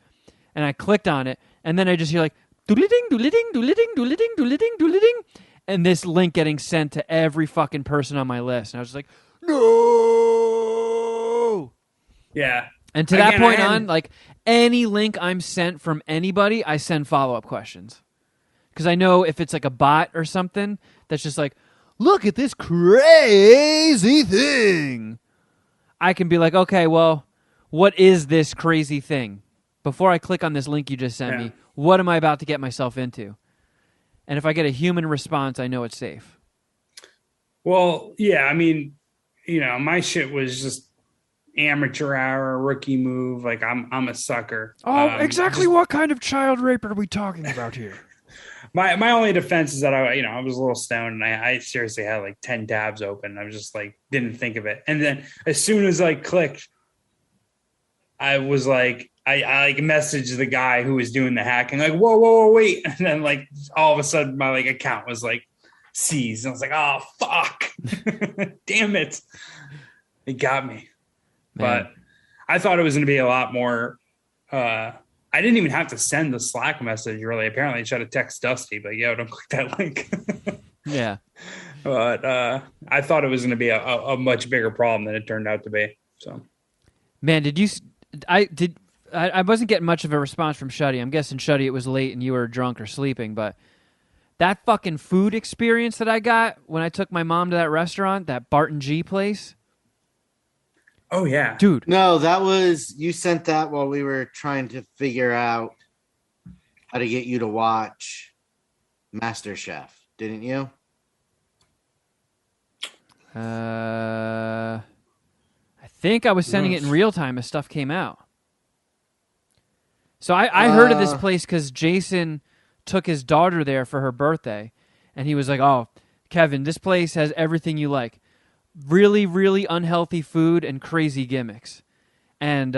And I clicked on it, and then I just hear like, doodle-ding, doodle-ding, doodle-ding, doodle-ding, doodle-ding, doodle-ding. And this link getting sent to every fucking person on my list. And I was like, no! Yeah. And to that point on, like, any link I'm sent from anybody, I send follow-up questions. Because I know if it's like a bot or something that's just like, look at this crazy thing. I can be like, okay, well, what is this crazy thing? Before I click on this link you just sent me, what am I about to get myself into? And if I get a human response, I know it's safe. Well, yeah, I mean, my shit was just amateur hour, rookie move. Like I'm a sucker. Oh, exactly. What kind of child rape are we talking about here? My only defense is that I was a little stoned, and I seriously had like 10 tabs open. I was just like, didn't think of it. And then as soon as I clicked, I was like, I like messaged the guy who was doing the hacking, like, whoa, wait. And then like all of a sudden my like account was like seized. And I was like, oh, fuck. Damn it. It got me. Man. But I thought it was going to be a lot more. I didn't even have to send the Slack message, really. Apparently I tried to text Dusty, but don't click that link. Yeah. But I thought it was going to be a much bigger problem than it turned out to be. So, man, I wasn't getting much of a response from Chode. I'm guessing, Chode, it was late and you were drunk or sleeping, but that fucking food experience that I got when I took my mom to that restaurant, that Barton G place. Oh yeah. Dude. No, you sent that while we were trying to figure out how to get you to watch MasterChef, didn't you? I think I was sending it in real time as stuff came out. So I heard of this place because Jason took his daughter there for her birthday, and he was like, "Oh, Kevin, this place has everything you like. Really, really unhealthy food and crazy gimmicks." And,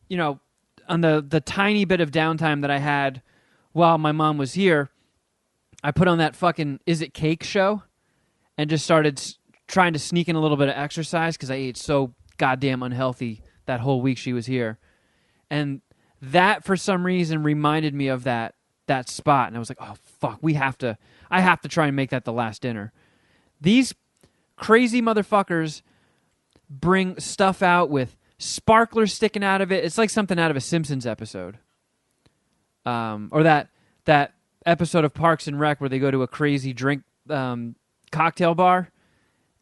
you know, on the tiny bit of downtime that I had while my mom was here, I put on that fucking Is It Cake show and just started trying to sneak in a little bit of exercise because I ate so goddamn unhealthy that whole week she was here. And that, for some reason, reminded me of that spot. And I was like, oh, fuck, I have to try and make that the last dinner. These crazy motherfuckers bring stuff out with sparklers sticking out of it. It's like something out of a Simpsons episode. Or that episode of Parks and Rec where they go to a crazy drink cocktail bar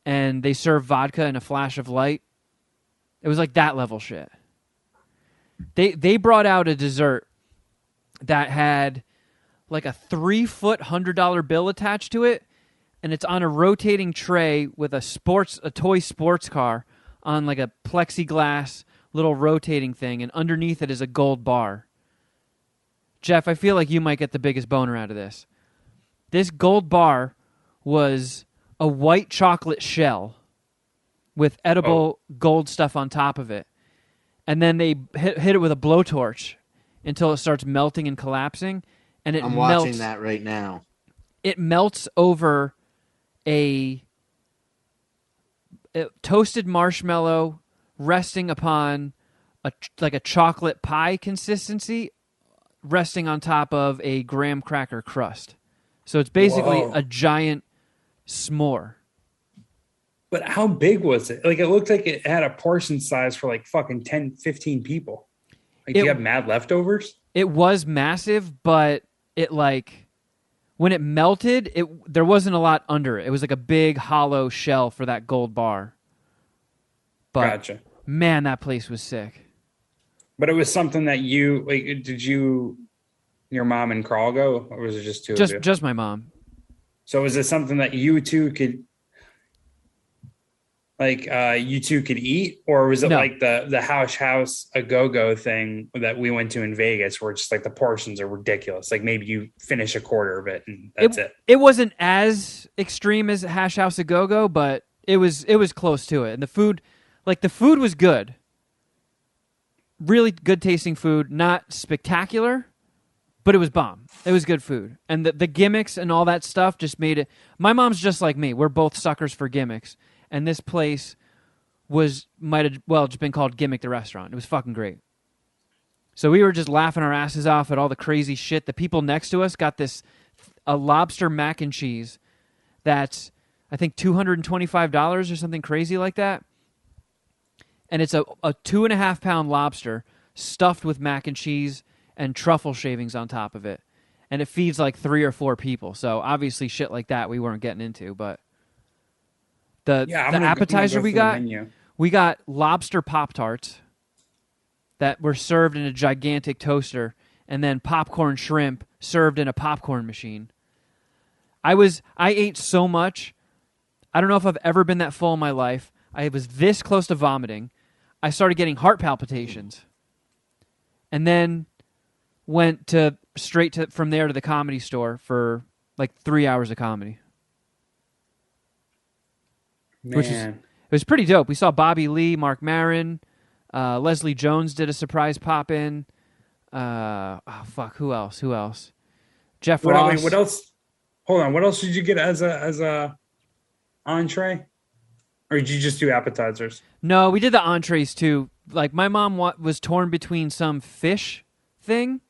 and they serve vodka in a flash of light. It was like that level shit. They brought out a dessert that had like a 3-foot $100 bill attached to it, and it's on a rotating tray with a toy sports car on like a plexiglass little rotating thing, and underneath it is a gold bar. Jeff, I feel like you might get the biggest boner out of this. This gold bar was a white chocolate shell with edible gold stuff on top of it. And then they hit it with a blowtorch until it starts melting and collapsing. And I'm watching that right now. It melts over a toasted marshmallow resting upon like a chocolate pie consistency, resting on top of a graham cracker crust. So it's basically a giant s'more. But how big was it? Like, it looked like it had a portion size for like fucking 10, 15 people. Like, do you have mad leftovers? It was massive, but it like, when it melted, there wasn't a lot under it. It was like a big hollow shell for that gold bar. But Gotcha. Man, that place was sick. But it was something that your mom and Carl go, or was it just two of you? Just my mom. So was it something that you two could eat, or was it like the house a go-go thing that we went to in Vegas where just like the portions are ridiculous? Like maybe you finish a quarter of it and that's it. It wasn't as extreme as Hash House a Go-Go, but it was close to it. And the food was good. Really good tasting food, not spectacular, but it was bomb. It was good food. And the gimmicks and all that stuff just made it. My mom's just like me. We're both suckers for gimmicks. And this place might have just been called Gimmick the Restaurant. It was fucking great. So we were just laughing our asses off at all the crazy shit. The people next to us got a lobster mac and cheese that's, I think, $225 or something crazy like that. And it's a 2.5-pound lobster stuffed with mac and cheese and truffle shavings on top of it. And it feeds like 3 or 4 people. So obviously shit like that we weren't getting into, but the appetizer we got lobster Pop-Tarts that were served in a gigantic toaster, and then popcorn shrimp served in a popcorn machine. I ate so much. I don't know if I've ever been that full in my life. I was this close to vomiting. I started getting heart palpitations. And then went from there to the Comedy Store for like 3 hours of comedy. Man. It was pretty dope. We saw Bobby Lee, Mark Maron, Leslie Jones did a surprise pop-in. Who else? Jeff Ross. Wait, what else? Hold on. What else did you get as a entree? Or did you just do appetizers? No, we did the entrees too. Like, my mom was torn between some fish thing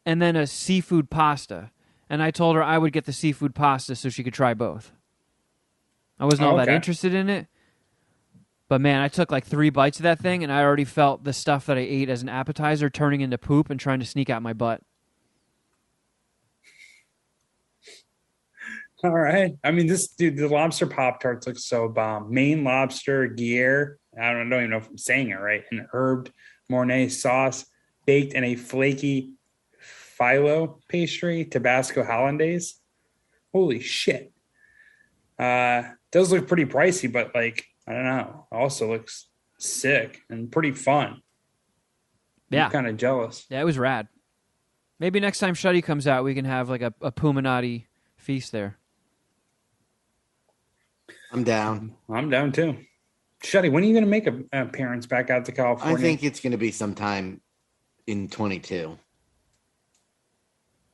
and then a seafood pasta. And I told her I would get the seafood pasta so she could try both. I wasn't all that interested in it. But man, I took like 3 bites of that thing and I already felt the stuff that I ate as an appetizer turning into poop and trying to sneak out my butt. All right. I mean, the lobster Pop-Tarts look so bomb. Maine lobster, Gruyere, I don't even know if I'm saying it right, an herbed Mornay sauce baked in a flaky phyllo pastry, Tabasco hollandaise. Holy shit. Does look pretty pricey, but like, I don't know. Also looks sick and pretty fun. Yeah. I'm kind of jealous. Yeah, it was rad. Maybe next time Chode comes out, we can have like a Puminati feast there. I'm down. I'm down too. Chode, when are you going to make an appearance back out to California? I think it's going to be sometime in 22.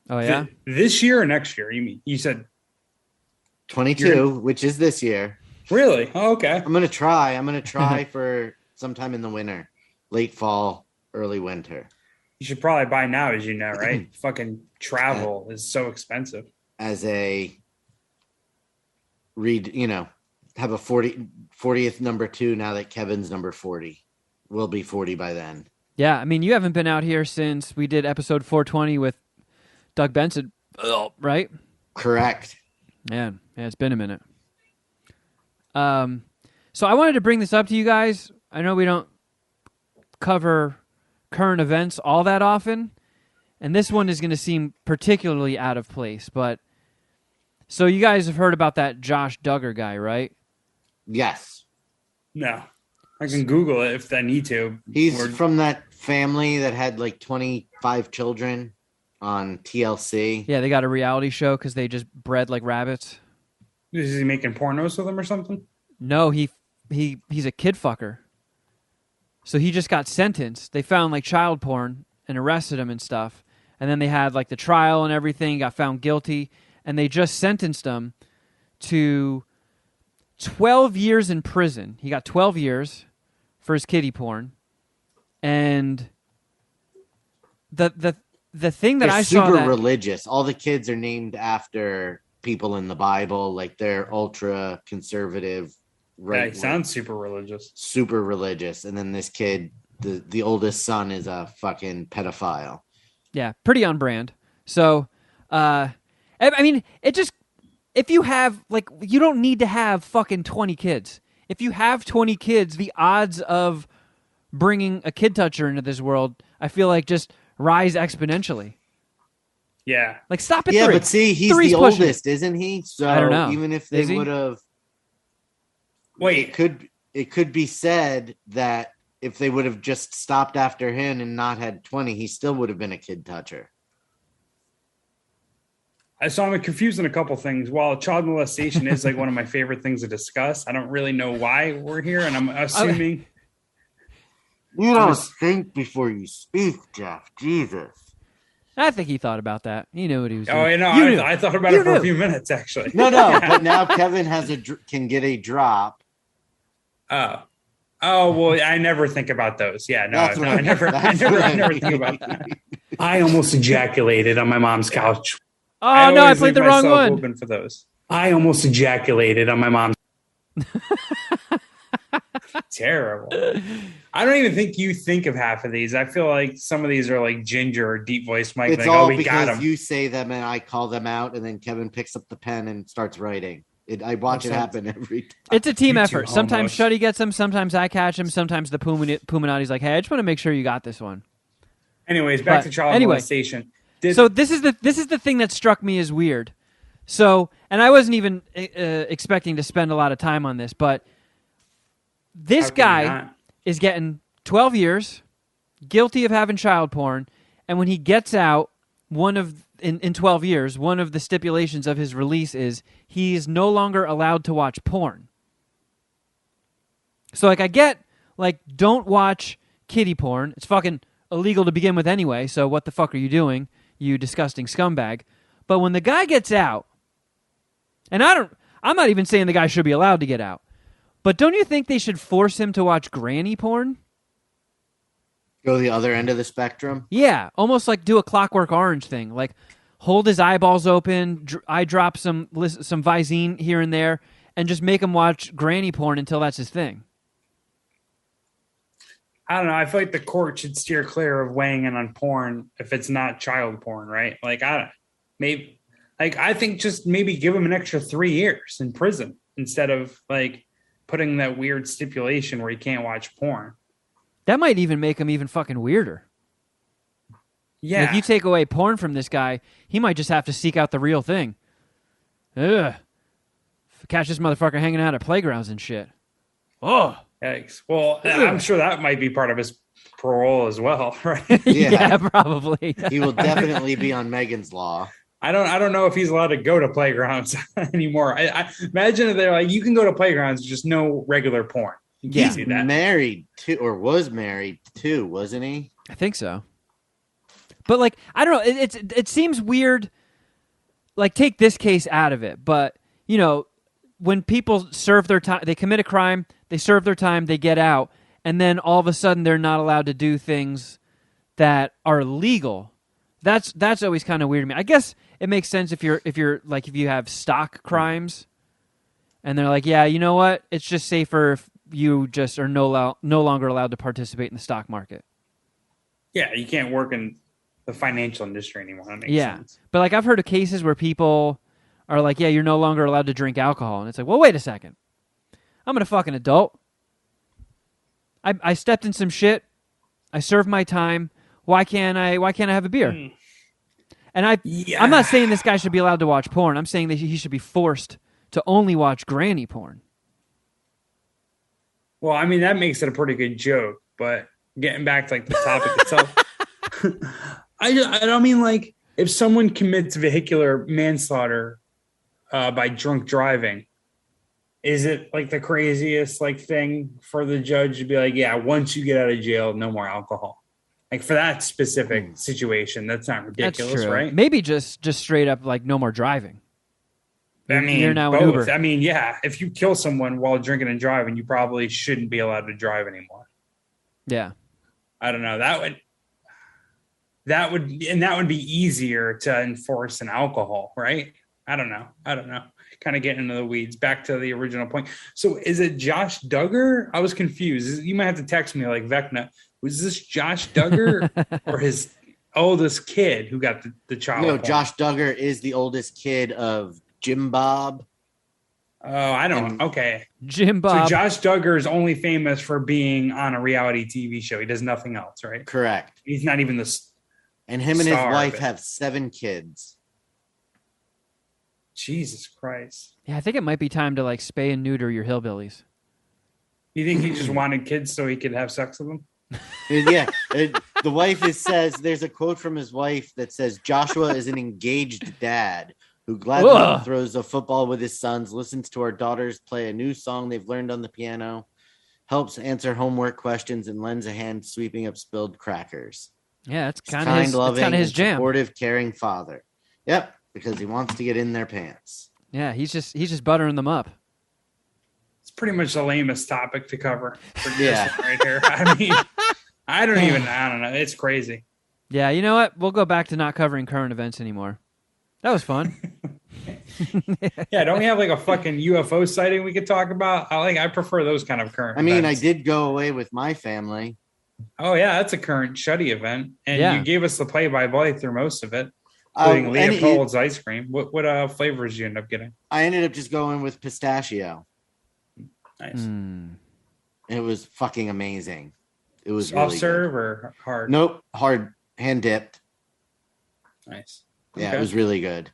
Oh, yeah? This year or next year? You said 22, which is this year. really? Oh, okay. I'm going to try for sometime in the winter, late fall, early winter. You should probably buy now, as you know, right? Fucking travel is so expensive. As a have a 40th number 2 now that Kevin's number 40. Will be 40 by then. Yeah, I mean, you haven't been out here since we did episode 420 with Doug Benson, right? Correct. Yeah, it's been a minute. So I wanted to bring this up to you guys. I know we don't cover current events all that often, and this one is going to seem particularly out of place, but so you guys have heard about that Josh Duggar guy, right? Yes. No. I can Google it if I need to. He's from that family that had like 25 children on TLC. Yeah, they got a reality show because they just bred like rabbits. Is he making pornos with them or something? No, he's a kid fucker. So he just got sentenced. They found like child porn and arrested him and stuff. And then they had like the trial and everything, got found guilty, and they just sentenced him to 12 years in prison. He got 12 years for his kiddie porn. And the thing that They're I saw super that religious. All the kids are named after people in the Bible, like they're ultra conservative. Right. Yeah, he sounds super religious. Super religious. And then this kid, the oldest son, is a fucking pedophile. Yeah, pretty on brand. So, I mean, it just, if you have, like, you don't need to have fucking 20 kids. If you have 20 kids, the odds of bringing a kid toucher into this world, I feel like just rise exponentially. Yeah. Like, stop at 3. Yeah, but see, he's Three's the pushing oldest, isn't he? So I don't know. Even if they would have... Wait. It could be said that if they would have just stopped after him and not had 20, he still would have been a kid toucher. So I'm confused in a couple things. While child molestation is like one of my favorite things to discuss, I don't really know why we're here, and I'm assuming... You don't think before you speak, Jeff. Jesus. I think he thought about that. He knew what he was doing. Oh, you know, I thought about it for a few minutes, actually. No, but now Kevin can get a drop. Oh, well, I never think about those. Yeah, no, I never think about that. I almost ejaculated on my mom's couch. Oh, no, I played the wrong one. Open for those. I almost ejaculated on my mom's. Terrible. I don't even think you think of half of these. I feel like some of these are like Ginger or Deep Voice Mike. It's like, all we got because him. you say them and I call them out, and then Kevin picks up the pen and starts writing. I watch it happen every time. It's a team You effort. two Sometimes homos. Chode gets him. Sometimes I catch him. Sometimes the Puminati's like, hey, I just want to make sure you got this one. Anyways, back to child molestation. So this is the thing that struck me as weird. So, and I wasn't even expecting to spend a lot of time on this, but this guy is getting 12 years, guilty of having child porn, and when he gets out, in 12 years, one of the stipulations of his release is he is no longer allowed to watch porn. So, like, I get, like, don't watch kiddie porn. It's fucking illegal to begin with anyway, so what the fuck are you doing, you disgusting scumbag? But when the guy gets out, and I'm not even saying the guy should be allowed to get out, but don't you think they should force him to watch granny porn? Go the other end of the spectrum? Yeah, almost like do a Clockwork Orange thing. Like, hold his eyeballs open, eye drop some Visine here and there, and just make him watch granny porn until that's his thing. I don't know. I feel like the court should steer clear of weighing in on porn if it's not child porn, right? Like, I think just maybe give him an extra 3 years in prison instead of like putting that weird stipulation where you can't watch porn. That might even make him even fucking weirder. Yeah. If you take away porn from this guy, he might just have to seek out the real thing. Ugh. Catch this motherfucker hanging out at playgrounds and shit. Oh. Yikes. Well, I'm sure that might be part of his parole as well, right? Yeah, probably. He will definitely be on Megan's Law. I don't know if he's allowed to go to playgrounds anymore. I imagine if they're like, you can go to playgrounds, just no regular porn. You can't do that. Married to, or was married to, wasn't he? I think so. But like, I don't know. It seems weird. Like, take this case out of it. But you know, when people serve their time, they commit a crime, they serve their time, they get out, and then all of a sudden they're not allowed to do things that are legal. That's always kind of weird to me. I guess it makes sense if you have stock crimes, and they're like, yeah, you know what? It's just safer if you just are no longer allowed to participate in the stock market. Yeah, you can't work in the financial industry anymore. That makes sense. But like I've heard of cases where people are like, yeah, you're no longer allowed to drink alcohol, and it's like, well, wait a second. I'm a fucking adult. I stepped in some shit. I served my time. Why can't I have a beer? And I'm not saying this guy should be allowed to watch porn. I'm saying that he should be forced to only watch granny porn. Well, I mean, that makes it a pretty good joke, but getting back to like the topic itself, I don't mean like if someone commits vehicular manslaughter by drunk driving, is it like the craziest like thing for the judge to be like, yeah, once you get out of jail, no more alcohol? Like for that specific situation, that's not ridiculous, that's true. right? Maybe just straight up like no more driving. I mean, you're now both. an Uber. I mean, yeah, if you kill someone while drinking and driving, you probably shouldn't be allowed to drive anymore. Yeah. I don't know. That would be easier to enforce than alcohol, right? I don't know. Kind of getting into the weeds. Back to the original point. So is it Josh Duggar? I was confused. You might have to text me like Vecna. Was this Josh Duggar or his oldest kid who got the child? No, porn? Josh Duggar is the oldest kid of Jim Bob. Oh, I don't. Okay. Jim Bob. So Josh Duggar is only famous for being on a reality TV show. He does nothing else, right? Correct. He's not even the. And him and his star wife of it. have 7 kids. Jesus Christ. Yeah, I think it might be time to like spay and neuter your hillbillies. You think he just wanted kids so he could have sex with them? Yeah. The wife says, there's a quote from his wife that says, Joshua is an engaged dad who gladly throws a football with his sons, listens to our daughters play a new song they've learned on the piano, helps answer homework questions, and lends a hand sweeping up spilled crackers. Yeah, that's kind of his jam. Supportive, caring father. Yep, because he wants to get in their pants. Yeah, he's just buttering them up. It's pretty much the lamest topic to cover. For Yeah. this one right here. I mean, I don't know. It's crazy. Yeah, you know what? We'll go back to not covering current events anymore. That was fun. Yeah, don't we have like a fucking UFO sighting we could talk about? I prefer those kind of current I events. did go away with my family. Oh, yeah, that's a current Chode event. And you gave us the play-by-play through most of it, including Leopold's ice cream. What flavors did you end up getting? I ended up just going with pistachio. Nice. It was fucking amazing. It was Soft really serve good. or hard? Nope, hard, hand dipped. Nice. Yeah, Okay. It was really good.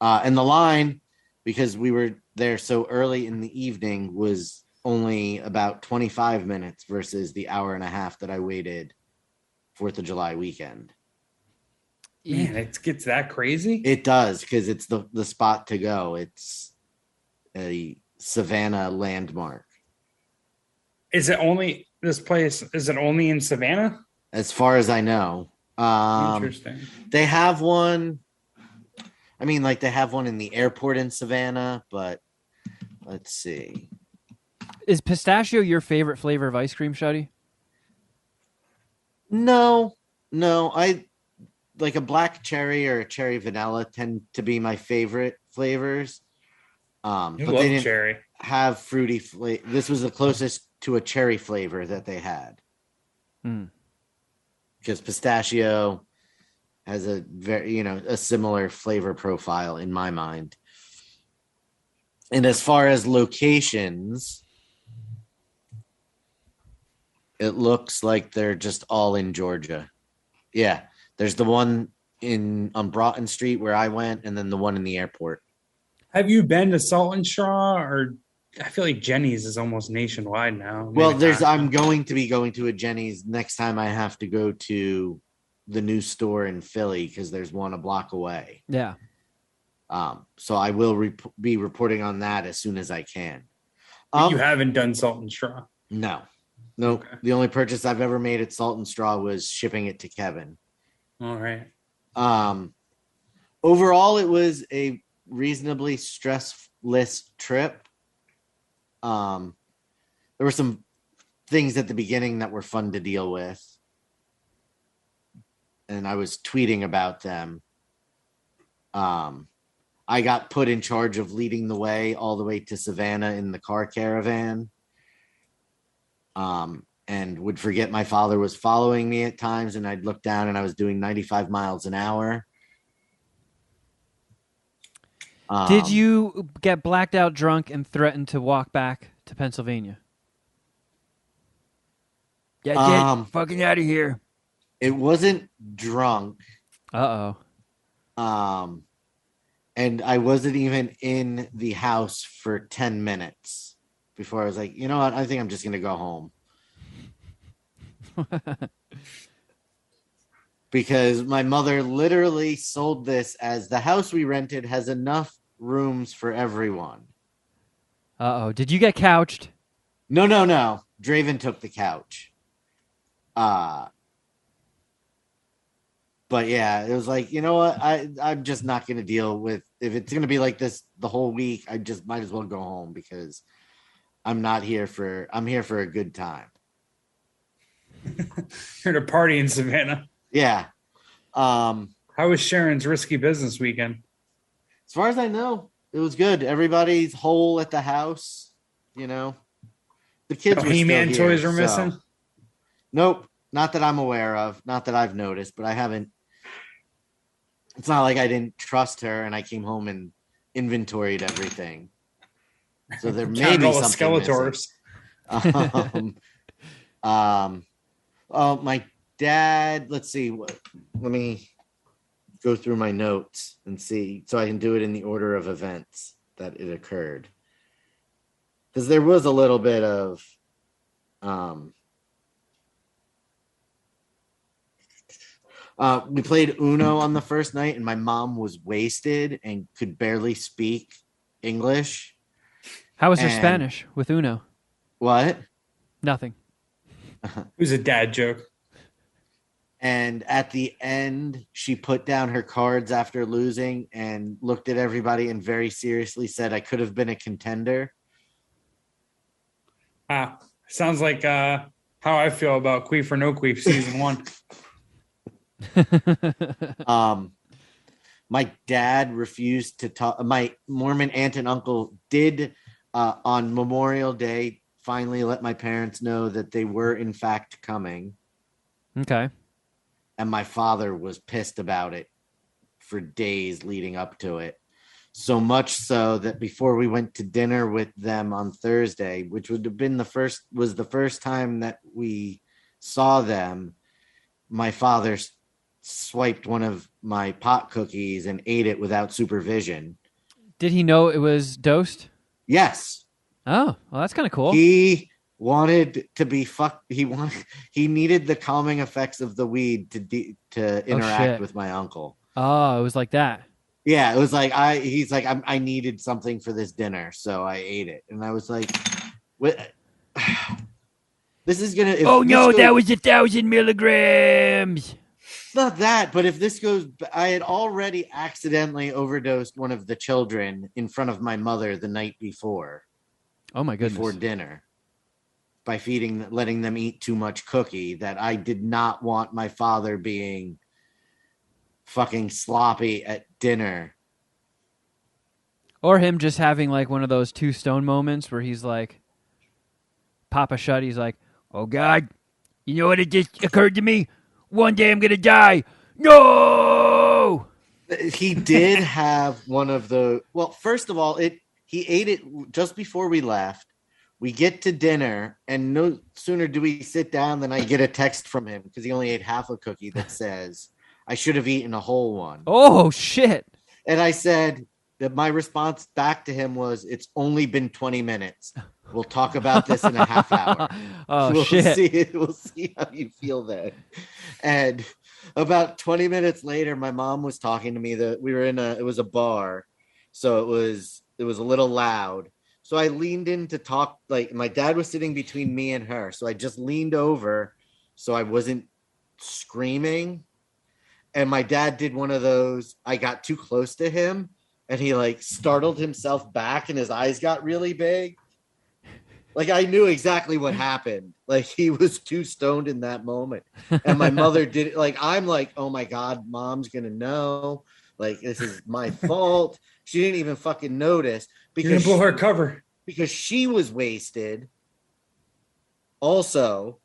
And the line, because we were there so early in the evening, was only about 25 minutes versus the hour and a half that I waited 4th of July weekend. Man, it gets that crazy? It does, because it's the spot to go. It's a Savannah landmark. Is it only this place? Is it only in Savannah? As far as I know. Interesting. They have one. I mean, like they have one in the airport in Savannah, but let's see. Is pistachio your favorite flavor of ice cream, Shuddy? No. I like a black cherry or a cherry vanilla tend to be my favorite flavors. But love they didn't cherry. have fruity flavor. This was the closest to a cherry flavor that they had. Because pistachio has a very, a similar flavor profile in my mind. And as far as locations, It looks like they're just all in Georgia. Yeah, there's the one on Broughton Street where I went, and then the one in the airport. Have you been to Salt and Straw? Or I feel like Jenny's is almost nationwide now. Well, Maybe not. I'm going to be going to a Jenny's next time I have to go to the new store in Philly because there's one a block away. Yeah. So I will be reporting on that as soon as I can. You haven't done Salt and Straw. No. Okay. The only purchase I've ever made at Salt and Straw was shipping it to Kevin. All right. Overall, it was a reasonably stressless trip. There were some things at the beginning that were fun to deal with, and I was tweeting about them. I got put in charge of leading the way all the way to Savannah in the car caravan, and would forget my father was following me at times, and I'd look down and I was doing 95 miles an hour. Did you get blacked out drunk and threaten to walk back to Pennsylvania? Yeah, get fucking out of here. It wasn't drunk. Uh-oh. And I wasn't even in the house for 10 minutes before I was like, you know what? I think I'm just going to go home. Because my mother literally sold this as the house we rented has enough rooms for everyone. Uh-oh. Did you get couched? No. Draven took the couch. But yeah, it was like, you know what? I'm just not going to deal with, if it's going to be like this the whole week, I just might as well go home because I'm here for a good time. Here to party in Savannah. Yeah. How was Sharon's risky business weekend? As far as I know, it was good. Everybody's whole at the house. You know, the kids. No He-Man toys were missing. Nope, not that I'm aware of. Not that I've noticed, but I haven't. It's not like I didn't trust her and I came home and inventoried everything. So there may be some Skeletors. Oh, my dad. Let's see. Let me go through my notes and see so I can do it in the order of events that it occurred. Because there was a little bit of we played Uno on the first night and my mom was wasted and could barely speak English. How was your Spanish with Uno? What? Nothing. It was a dad joke. And at the end, she put down her cards after losing and looked at everybody and very seriously said, I could have been a contender. Sounds like how I feel about Queef or No Queef season 1. My dad refused to talk. My Mormon aunt and uncle did on Memorial Day finally let my parents know that they were in fact coming. Okay. And my father was pissed about it for days leading up to it. So much so that before we went to dinner with them on Thursday, which would have been the first time that we saw them, my father swiped one of my pot cookies and ate it without supervision. Did he know it was dosed? Yes. Oh, well, that's kind of cool. He wanted to be fucked. He needed the calming effects of the weed to interact with my uncle. Oh, it was like that. Yeah, it was like he's like I needed something for this dinner, so I ate it, and I was like, "What? This is gonna." That was 1,000 milligrams. It's not that, but if this goes, I had already accidentally overdosed one of the children in front of my mother the night before. Oh my goodness! Before dinner, by letting them eat too much cookie, that I did not want my father being fucking sloppy at dinner. Or him just having like one of those 2 stone moments where he's like, Papa Shut, he's like, oh God, you know what it just occurred to me? One day I'm going to die. No! He did have one of the, well, first of all, he ate it just before we left, We get to dinner, and no sooner do we sit down than I get a text from him because he only ate half a cookie that says, I should have eaten a whole one. Oh, shit. And I said that my response back to him was, it's only been 20 minutes. We'll talk about this in a half hour. Oh, shit. We'll see how you feel then. And about 20 minutes later, my mom was talking to me that we were it was a bar. So it was a little loud. So I leaned in to talk, like my dad was sitting between me and her. So I just leaned over so I wasn't screaming. And my dad did one of those, I got too close to him and he like startled himself back and his eyes got really big. Like I knew exactly what happened. Like he was too stoned in that moment. And my mother did it. Like, I'm like, oh my God, mom's going to know. Like, this is my fault. She didn't even fucking notice You're gonna blow her cover. because she was wasted. Also,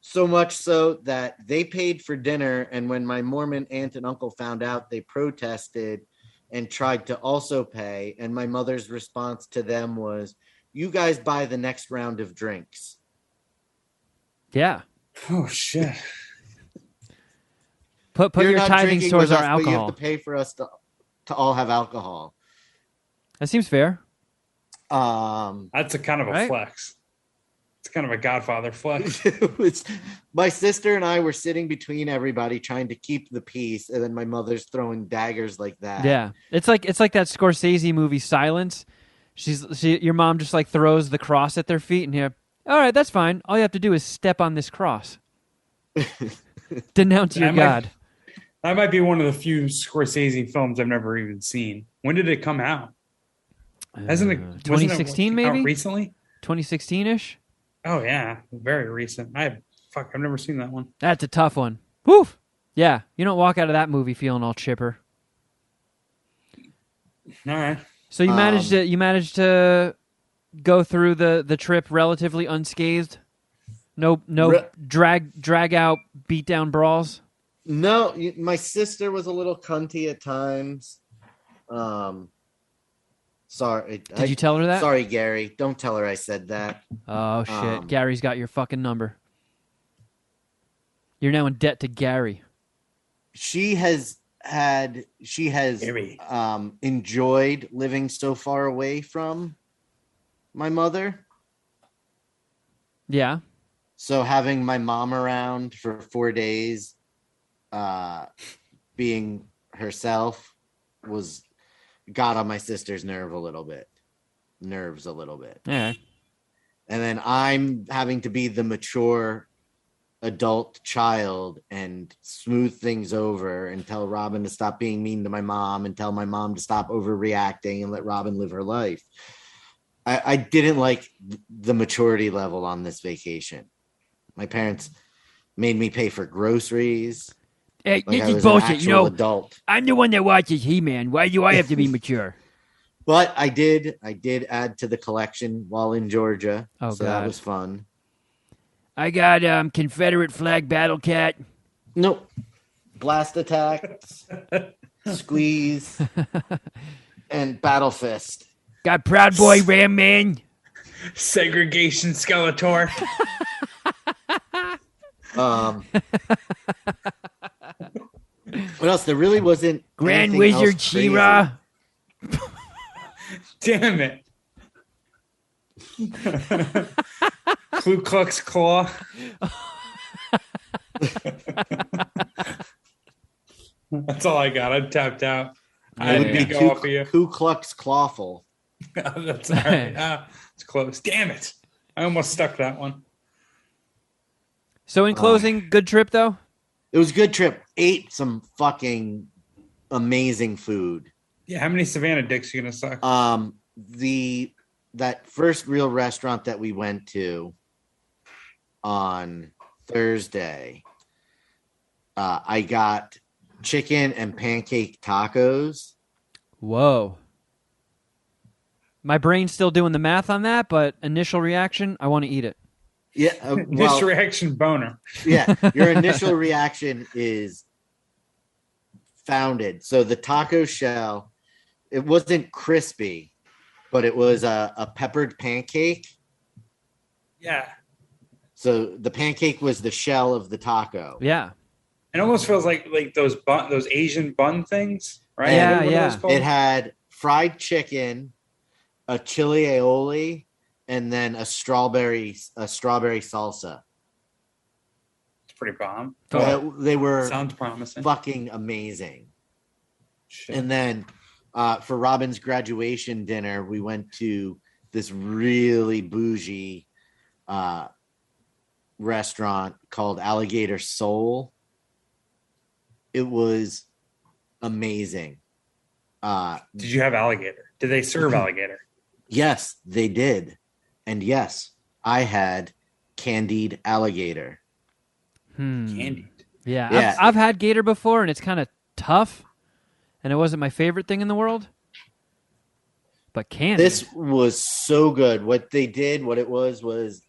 so much so that they paid for dinner. And when my Mormon aunt and uncle found out, they protested and tried to also pay. And my mother's response to them was, you guys buy the next round of drinks. Yeah. Oh shit. Put You're your not tithings drinking towards with our us, but you have alcohol. to pay for us to all have alcohol. That seems fair. That's a kind of a Right? flex. It's kind of a Godfather flex. It was, my sister and I were sitting between everybody trying to keep the peace, and then my mother's throwing daggers like that. Yeah. It's like that Scorsese movie Silence. Your mom just like throws the cross at their feet and here, all right, that's fine. All you have to do is step on this cross. Denounce your God. That might be one of the few Scorsese films I've never even seen. When did it come out? Hasn't it? 2016 maybe? Recently? 2016-ish? Oh yeah, very recent. I've never seen that one. That's a tough one. Woo! Yeah, you don't walk out of that movie feeling all chipper. All right. So you managed to go through the trip relatively unscathed. No drag out beat down brawls. No, my sister was a little cunty at times. Sorry. Did you tell her that? Sorry, Gary. Don't tell her I said that. Oh shit! Gary's got your fucking number. You're now in debt to Gary. She has Gary. enjoyed living so far away from my mother. Yeah. So having my mom around for 4 days, being herself, got on my sister's nerves a little bit. Yeah. And then I'm having to be the mature adult child and smooth things over and tell Robin to stop being mean to my mom and tell my mom to stop overreacting and let Robin live her life. I didn't like the maturity level on this vacation. My parents made me pay for groceries. Hey, Like this I is was an bullshit. actual adult. I'm the one that watches He-Man. Why do I have to be mature? But I did add to the collection while in Georgia. Oh, so God. that was fun. I got Confederate flag battle cat. Nope. Blast attacks, squeeze, and battle fist. Got Proud Boy Ram Man. Segregation Skeletor. What else? There really wasn't Grand anything Wizard else crazy. She-Ra. Damn it. Ku Klux Claw. That's all I got. I tapped out. I Would be didn't go off of you. Ku Klux Clawful. That's all right. It's close. Damn it. I almost stuck that one. So in closing, good trip though? It was a good trip. Ate some fucking amazing food. Yeah, how many Savannah dicks are you gonna suck? That first real restaurant that we went to on Thursday, I got chicken and pancake tacos. Whoa. My brain's still doing the math on that, but initial reaction, I want to eat it. Yeah, This reaction boner. yeah. Your initial reaction is founded. So the taco shell, it wasn't crispy, but it was a peppered pancake Yeah. So the pancake was the shell of the taco. Yeah. It almost feels like those Asian bun things, right? Yeah, What are yeah. those called? It had fried chicken, a chili aioli, and then a strawberry salsa. It's pretty bomb. They were Sounds promising. fucking amazing. Shit. And then for Robin's graduation dinner, we went to this really bougie restaurant called Alligator Soul. It was amazing. Did you have alligator? Did they serve alligator? Yes, they did. And yes, I had candied alligator. Candied. Yeah. Yeah. I've had gator before, and it's kind of tough, and it wasn't my favorite thing in the world. But candied. This was so good. What it was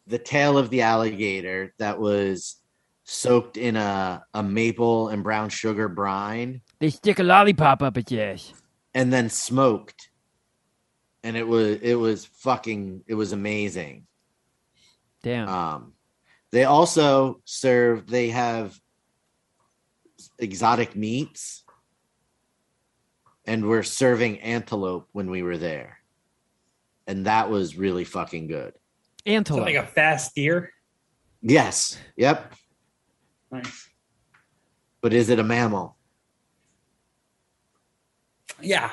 the tail of the alligator that was soaked in a maple and brown sugar brine. They stick a lollipop up its ass. And then smoked. And it was amazing. Damn. They also they have exotic meats, and we're serving antelope when we were there. And that was really fucking good. Antelope. Like a fast deer. Yes. Yep. Nice. But is it a mammal? Yeah.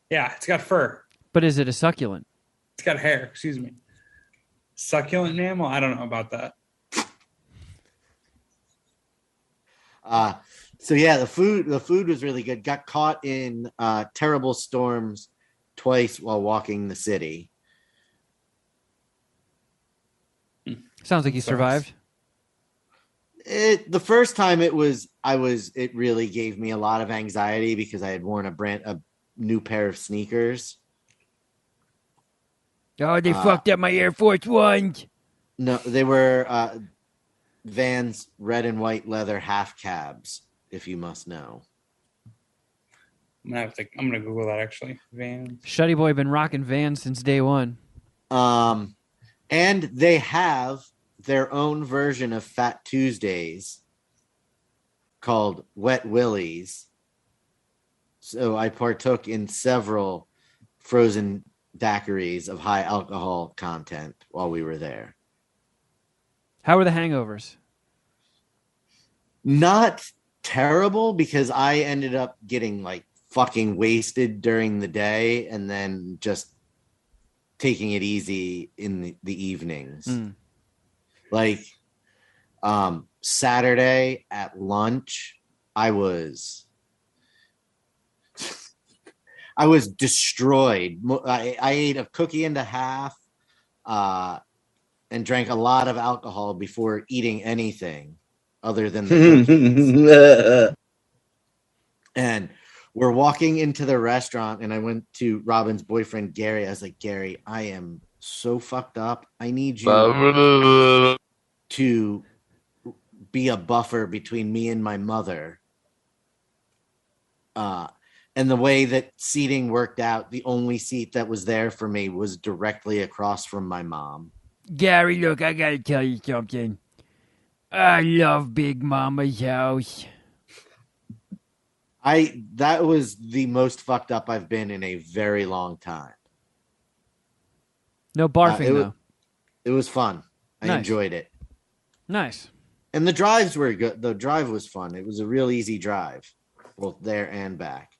Yeah. It's got fur. But is it a succulent? It's got hair. Excuse me. Succulent mammal? I don't know about that. So yeah, the food was really good. Got caught in terrible storms twice while walking the city. Sounds like you survived. The first time it really gave me a lot of anxiety because I had worn a new pair of sneakers. Oh, they fucked up my Air Force Ones. No, they were Vans red and white leather half cabs, if you must know. I'm gonna Google that actually. Vans. Shuddy Boy been rocking Vans since day one. And they have their own version of Fat Tuesdays called Wet Willies. So I partook in several frozen daiquiris of high alcohol content while we were there. How were the hangovers? Not terrible, because I ended up getting like fucking wasted during the day and then just taking it easy in the evenings. Like Saturday at lunch, I was destroyed. I ate a cookie and a half and drank a lot of alcohol before eating anything other than the cookies. And we're walking into the restaurant, and I went to Robin's boyfriend, Gary. I was like, Gary, I am so fucked up. I need you to be a buffer between me and my mother. And the way that seating worked out, the only seat that was there for me was directly across from my mom. Gary, look, I gotta tell you something. I love Big Mama's house. That was the most fucked up I've been in a very long time. No barfing, though. It was fun. I enjoyed it. Nice. And the drives were good. The drive was fun. It was a real easy drive, both there and back.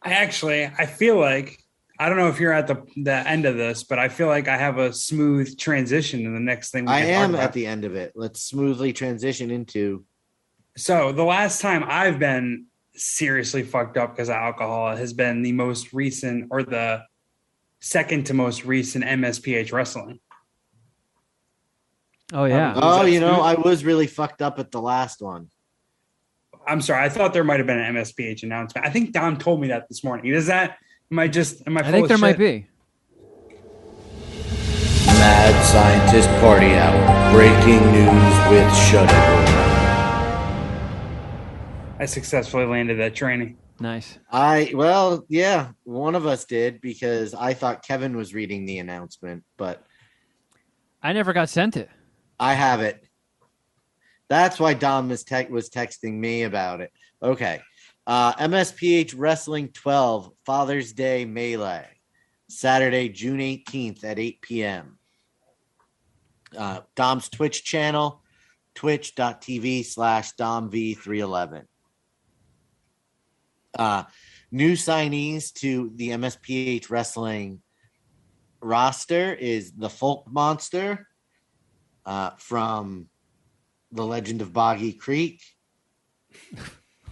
I feel like, I don't know if you're at the end of this, but I feel like I have a smooth transition to the next thing. I am at the end of it. Let's smoothly transition into. So the last time I've been seriously fucked up because of alcohol has been the most recent, or the second to most recent, MSPH wrestling. Oh, yeah. I was really fucked up at the last one. I'm sorry. I thought there might have been an MSPH announcement. I think Dom told me that this morning. Am I think there might be. Mad Scientist Party Hour. Breaking news with Chode. I successfully landed that training. Nice. One of us did, because I thought Kevin was reading the announcement, but I never got sent it. I have it. That's why Dom was texting me about it. Okay. MSPH Wrestling 12 Father's Day Melee, Saturday, June 18th at 8 p.m. Dom's Twitch channel, twitch.tv/DomV311. New signees to the MSPH Wrestling roster is the Folk Monster from The Legend of Boggy Creek.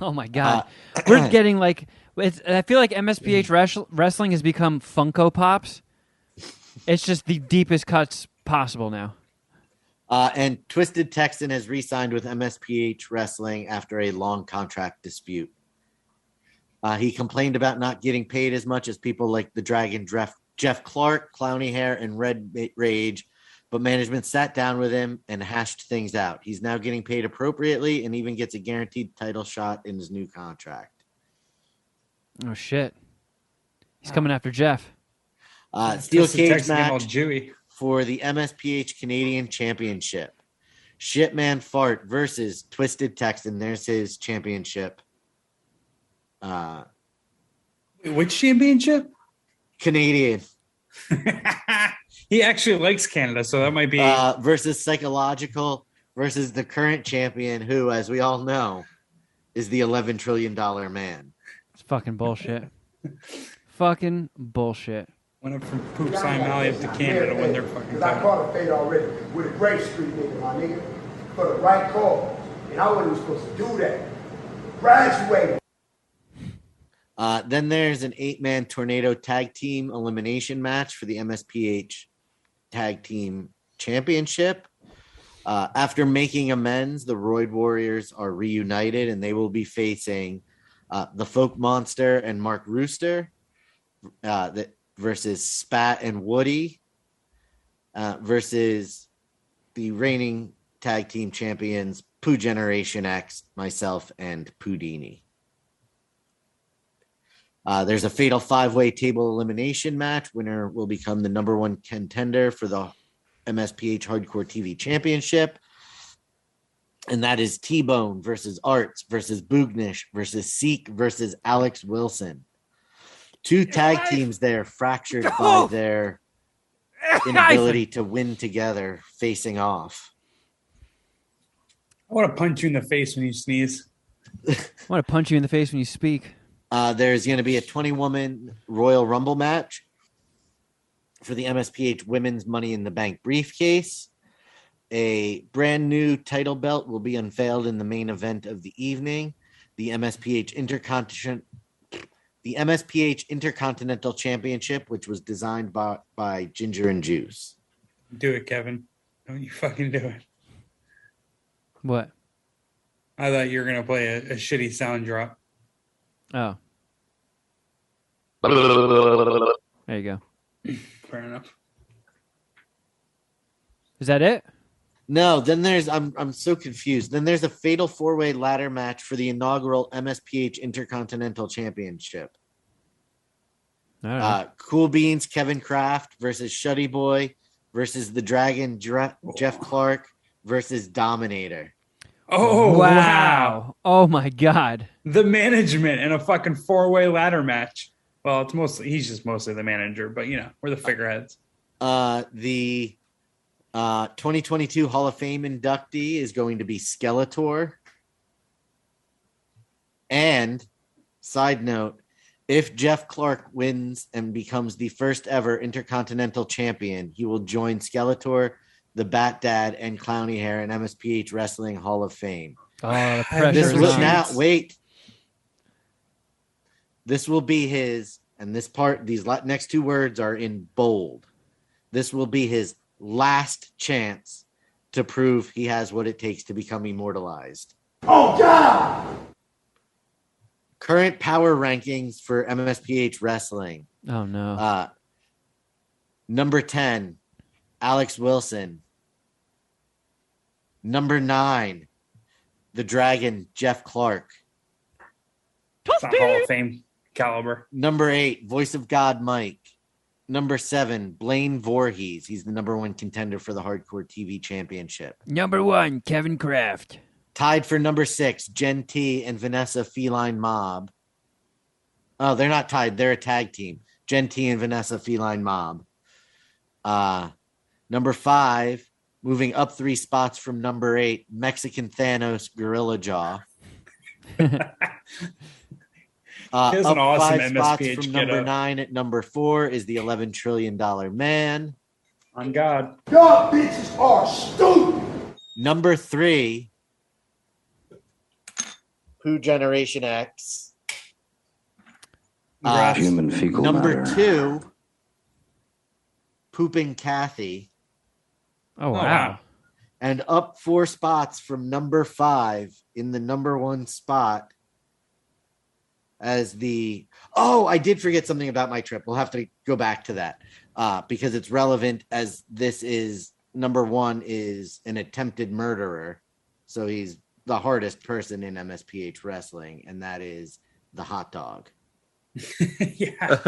Oh my God. We're getting like, I feel like MSPH Wrestling has become Funko Pops. It's just the deepest cuts possible now. And Twisted Texan has re-signed with MSPH Wrestling after a long contract dispute. He complained about not getting paid as much as people like the Dragon Jeff Clark, Clowny Hair, and Red Rage, but management sat down with him and hashed things out. He's now getting paid appropriately and even gets a guaranteed title shot in his new contract. Oh, shit. He's coming after Jeff. Steel cage match Jewy. for the MSPH Canadian Championship. Shitman Fart versus Twisted Texan. There's his championship. Which championship? Canadian. He actually likes Canada, so that might be versus Psychological versus the current champion, who, as we all know, is the $11 trillion man. It's fucking bullshit. Fucking bullshit. went up from Poop Sign Valley up to Canada to win their fucking I title. caught a fade already with a Grape Street nigga, my nigga, for the right cause. And I wasn't even supposed to do that. Graduated. Then there's an 8-man tornado tag team elimination match for the MSPH Tag Team Championship. After making amends, the Roid Warriors are reunited and they will be facing the Folk Monster and Mark Rooster versus Spat and Woody versus the reigning tag team champions Poo Generation X, myself, and Poodini. There's a fatal 5-way table elimination match. Winner will become the number 1 contender for the MSPH Hardcore TV Championship. And that is T-Bone versus Arts versus Boognish versus Seek versus Alex Wilson. 2 tag teams there fractured by their inability to win together, facing off. I want to punch you in the face when you sneeze. I want to punch you in the face when you speak. There's going to be a 20-woman Royal Rumble match for the MSPH Women's Money in the Bank briefcase. A brand new title belt will be unveiled in the main event of the evening. The MSPH Intercontinental Championship, which was designed by Ginger and Juice. Do it, Kevin. Don't you fucking do it. What? I thought you were going to play a shitty sound drop. Oh. There you go. Fair enough. Is that it? No, then there's I'm so confused. Then there's a fatal 4-way ladder match for the inaugural MSPH Intercontinental Championship. I don't know. Cool Beans Kevin Kraft versus Shuddy Boy versus the Dragon Jeff Clark versus Dominator. Oh, wow. Oh, my God. The management in a fucking 4-way ladder match. Well, he's just mostly the manager, but you know, we're the figureheads. The 2022 Hall of Fame inductee is going to be Skeletor. And side note, if Jeff Clark wins and becomes the first ever Intercontinental Champion, he will join Skeletor, the Bat Dad, and Clowny Hair in MSPH Wrestling Hall of Fame. Oh, the pressure. This will be his, and these next 2 words are in bold. This will be his last chance to prove he has what it takes to become immortalized. Oh, God! Current power rankings for MSPH Wrestling. Oh, no. Number 10, Alex Wilson. Number 9, the Dragon, Jeff Clark. It's not Hall of Fame caliber. Number 8, Voice of God, Mike. Number 7, Blaine Voorhees. He's the number 1 contender for the Hardcore TV Championship. Number 1, Kevin Kraft. Tied for number 6, Jen T and Vanessa Feline Mob. Oh, they're not tied. They're a tag team. Jen T and Vanessa Feline Mob. Number 5, moving up 3 spots from number 8, Mexican Thanos Gorilla Jaw. Here's up an awesome 5 spots MSPH from get number up. 9 at number 4 is the $11 trillion man. On God. Y'all bitches are stupid. Number 3, Pooh Generation X. Human fecal Number matter. 2, Pooping Kathy. Oh, wow. wow. And up 4 spots from number 5 in the number 1 spot as the... Oh, I did forget something about my trip. We'll have to go back to that because it's relevant as this is... Number 1 is an attempted murderer. So he's the hardest person in MSPH wrestling, and that is the hot dog. Yeah.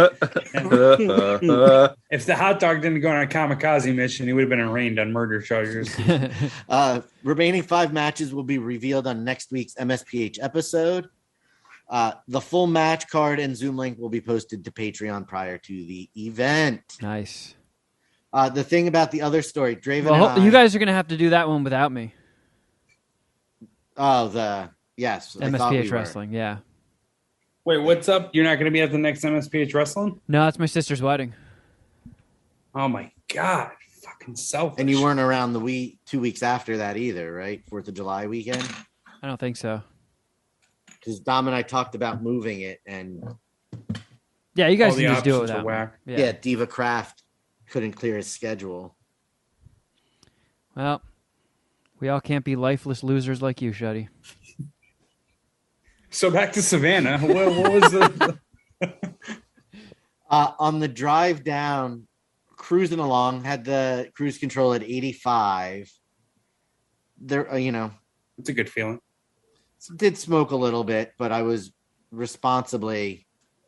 If the hot dog didn't go on a kamikaze mission, he would have been arraigned on murder charges. Remaining 5 matches will be revealed on next week's MSPH episode. The full match card and Zoom link will be posted to Patreon prior to the event. Nice. The thing about the other story, Draven Well, and I, you guys are going to have to do that one without me. Oh, yes. I thought we MSPH were. Wrestling, yeah. Wait, what's up? You're not going to be at the next MSPH Wrestling? No, it's my sister's wedding. Oh my God. Fucking selfish. And you weren't around the 2 weeks after that either, right? 4th of July weekend? I don't think so. Because Dom and I talked about moving it, and Yeah, you guys All can the just do it options are without me. whack. yeah, Diva Craft couldn't clear his schedule. Well, we all can't be lifeless losers like you, Shuddy. So back to Savannah. What was the... On the drive down, cruising along, had the cruise control at 85. There, It's a good feeling. did smoke a little bit, but I was responsibly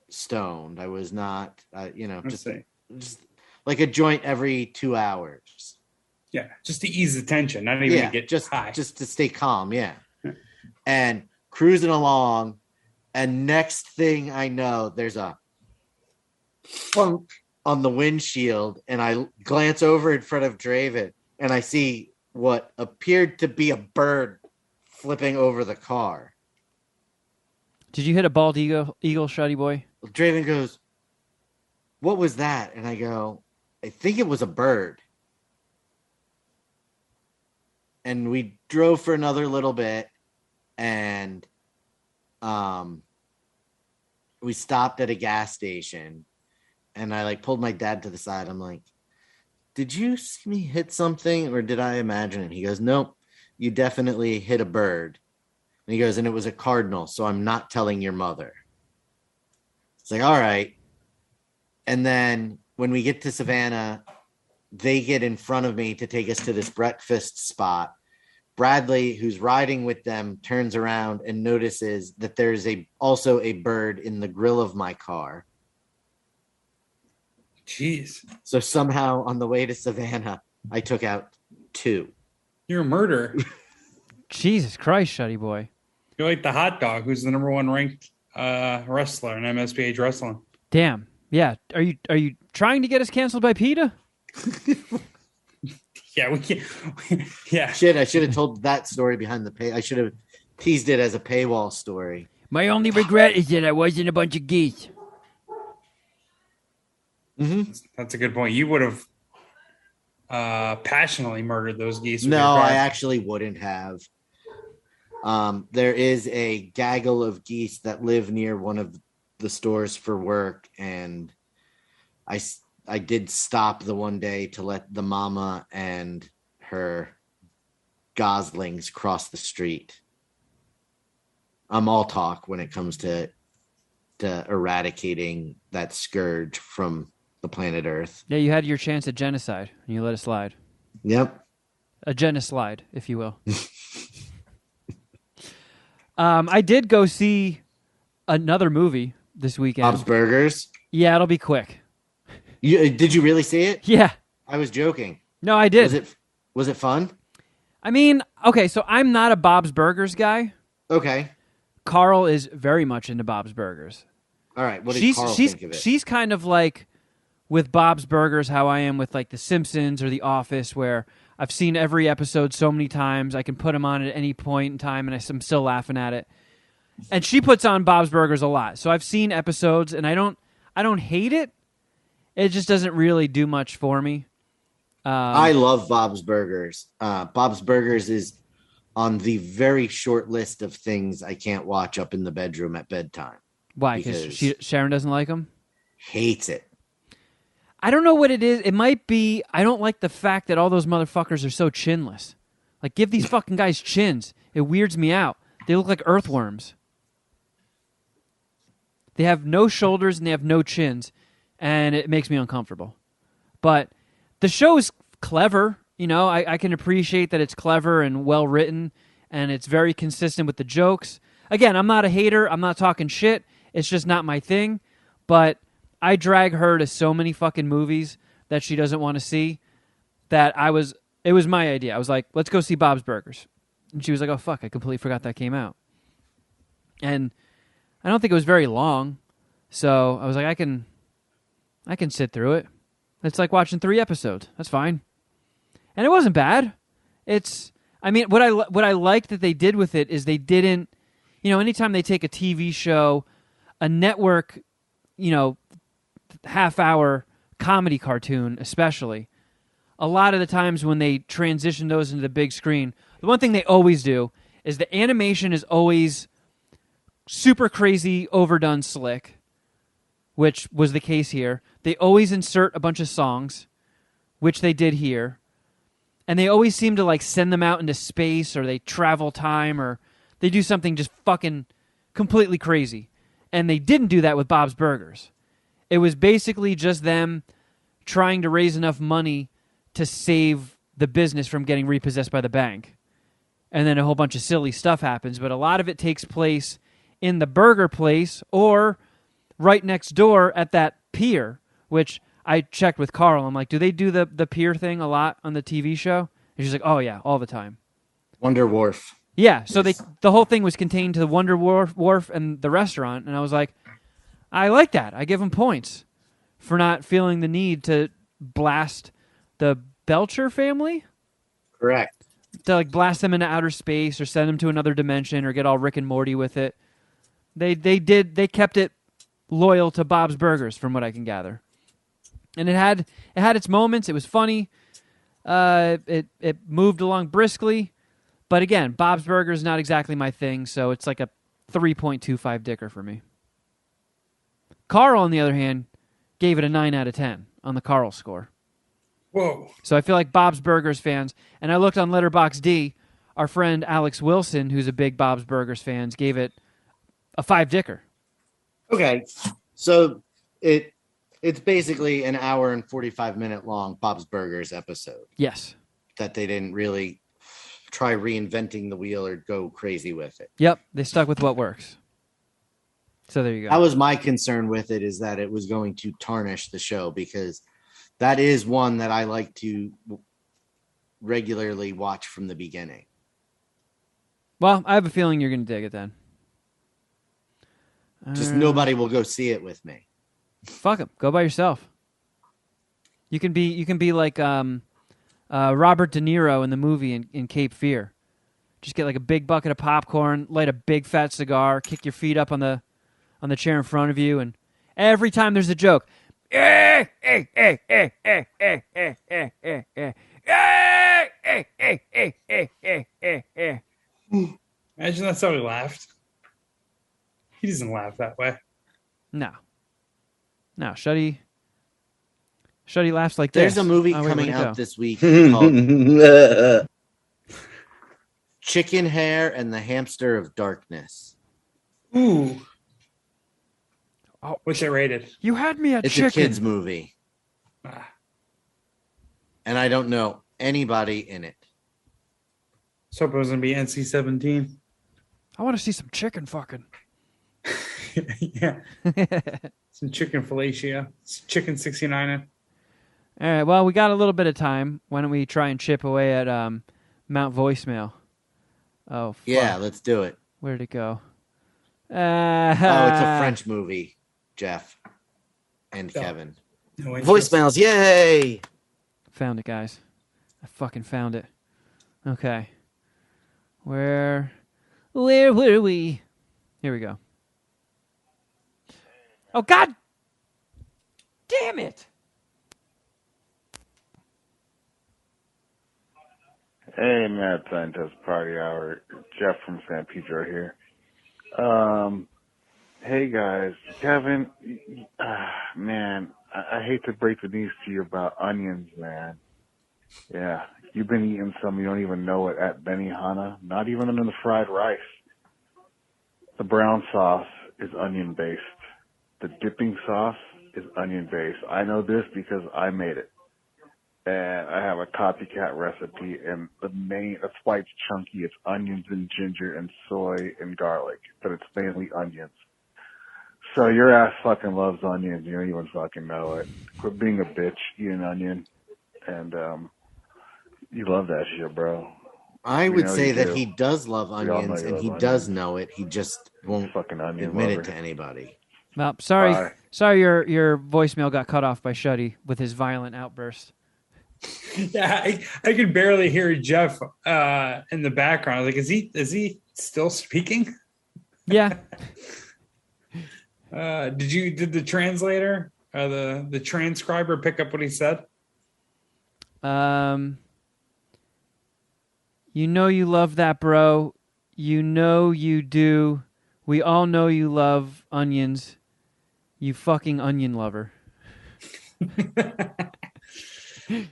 stoned. I was not, Let's see. just like a joint every 2 hours. Yeah, just to ease the tension, not even to get just high. just to stay calm. Yeah, and cruising along, and next thing I know, there's a plunk on the windshield, and I glance over in front of Draven, and I see what appeared to be a bird flipping over the car. Did you hit a bald eagle, Shuddy boy? Draven goes, "What was that?" And I go, "I think it was a bird." And we drove for another little bit, and we stopped at a gas station, and I pulled my dad to the side. I'm like, "Did you see me hit something, or did I imagine it?" He goes, "Nope, you definitely hit a bird." And he goes, "And it was a cardinal, so I'm not telling your mother." It's like, all right. And then when we get to Savannah, they get in front of me to take us to this breakfast spot. Bradley, who's riding with them, turns around and notices that there's also a bird in the grill of my car. Jeez. So somehow on the way to Savannah, I took out 2. You're a murderer. Jesus Christ, Shuddy boy. You're like the hot dog, who's the number 1 ranked wrestler in MSPH Wrestling. Damn. Yeah. Are you trying to get us canceled by PETA? Yeah, we can't. Yeah. Shit, I should have told that story behind the pay. I should have teased it as a paywall story. My only regret is that I wasn't a bunch of geese. Mm-hmm. That's a good point. You would have passionately murdered those geese. With No, your car. I actually wouldn't have. There is a gaggle of geese that live near one of the stores for work, and I did stop the one day to let the mama and her goslings cross the street. I'm all talk when it comes to eradicating that scourge from the planet Earth. Yeah, you had your chance at genocide, and you let it slide. Yep. A genocide, if you will. I did go see another movie this weekend. Bob's Burgers. Yeah, it'll be quick. Did you really see it? Yeah. I was joking. No, I did. Was it fun? I mean, okay, so I'm not a Bob's Burgers guy. Okay. Carl is very much into Bob's Burgers. All right. What did Carl think of it? She's kind of like with Bob's Burgers how I am with like The Simpsons or The Office, where I've seen every episode so many times I can put them on at any point in time and I'm still laughing at it. And she puts on Bob's Burgers a lot, so I've seen episodes and I don't hate it. It just doesn't really do much for me. I love Bob's Burgers. Bob's Burgers is on the very short list of things I can't watch up in the bedroom at bedtime. Why? Because Sharon doesn't like them? Hates it. I don't know what it is. It might be I don't like the fact that all those motherfuckers are so chinless. Like, give these fucking guys chins. It weirds me out. They look like earthworms. They have no shoulders and they have no chins, and it makes me uncomfortable. But the show is clever. You know, I can appreciate that it's clever and well written, and it's very consistent with the jokes. Again, I'm not a hater. I'm not talking shit. It's just not my thing. But I drag her to so many fucking movies that she doesn't want to see that it was my idea. I was like, let's go see Bob's Burgers. And she was like, oh, fuck, I completely forgot that came out. And I don't think it was very long. So I was like, I can sit through it. It's like watching 3 episodes. That's fine. And it wasn't bad. What I liked that they did with it is they didn't, anytime they take a TV show, a network, half-hour comedy cartoon especially, a lot of the times when they transition those into the big screen, the one thing they always do is the animation is always super crazy, overdone, slick, which was the case here. They always insert a bunch of songs, which they did here. And they always seem to like send them out into space, or they travel time, or they do something just fucking completely crazy. And they didn't do that with Bob's Burgers. It was basically just them trying to raise enough money to save the business from getting repossessed by the bank. And then a whole bunch of silly stuff happens, but a lot of it takes place in the burger place or right next door at that pier, which I checked with Carl. I'm like, do they do the pier thing a lot on the TV show? And she's like, oh yeah, all the time. Wonder Wharf. Yeah, so the whole thing was contained to the Wonder Wharf and the restaurant, and I was like, I like that. I give them points for not feeling the need to blast the Belcher family. Correct. To like blast them into outer space or send them to another dimension or get all Rick and Morty with it. They kept it loyal to Bob's Burgers, from what I can gather. And it had its moments. It was funny. It moved along briskly. But again, Bob's Burgers is not exactly my thing, so it's like a 3.25 dicker for me. Carl, on the other hand, gave it a 9 out of 10 on the Carl score. Whoa. So I feel like Bob's Burgers fans, and I looked on Letterboxd, our friend Alex Wilson, who's a big Bob's Burgers fan, gave it a 5 dicker. Okay, so it's basically an hour and 45-minute long Bob's Burgers episode. Yes. That they didn't really try reinventing the wheel or go crazy with it. Yep, they stuck with what works. So there you go. That was my concern with it, is that it was going to tarnish the show, because that is one that I like to regularly watch from the beginning. Well, I have a feeling you're going to dig it then. Just nobody will go see it with me. Fuck them. Go by yourself. You can be like Robert De Niro in the movie in Cape Fear. Just get like a big bucket of popcorn, light a big fat cigar, kick your feet up on the chair in front of you, and every time there's a joke, imagine that's how he laughed. He doesn't laugh that way. No, Chode laughs like There's this. a movie Oh, wait, coming where'd it out go? this week called Chicken Hair and the Hamster of Darkness. Ooh. Oh, what's it rated? You had me at It's chicken. a kid's movie. Ah. And I don't know anybody in it. So it was going to be NC-17. I want to see some chicken fucking. Yeah. Some chicken fellatio. Chicken 69. All right, well, we got a little bit of time. Why don't we try and chip away at Mount Voicemail? Oh, fuck. Yeah, let's do it. Where'd it go? Oh, it's a French movie, Jeff and Oh. Kevin. No interest. Voicemails, yay! Found it, guys. I fucking found it. Okay. Where were we? Here we go. Oh, God damn it! Hey, Mad Scientist Party Hour. Jeff from San Pedro here. Hey, guys. Kevin, man, I hate to break the news to you about onions, man. Yeah, you've been eating some, you don't even know it, at Benihana. Not even in the fried rice. The brown sauce is onion-based. The dipping sauce is onion-based. I know this because I made it. And I have a copycat recipe, and that's why it's chunky. It's onions and ginger and soy and garlic, but it's mainly onions. So your ass fucking loves onions. You don't even fucking know it. Quit being a bitch, eat an onion, and you love that shit, bro. I would know say you that do. he does love We all know onions, you and love he onions. does know it. He just won't Fucking onion admit lover. it to anybody. Well, sorry. Bye. Sorry your voicemail got cut off by Shuddy with his violent outburst. Yeah, I could barely hear Jeff in the background. Like, is he still speaking? Yeah. Did the translator the transcriber pick up what he said? You know you love that, bro. You know you do. We all know you love onions. You fucking onion lover.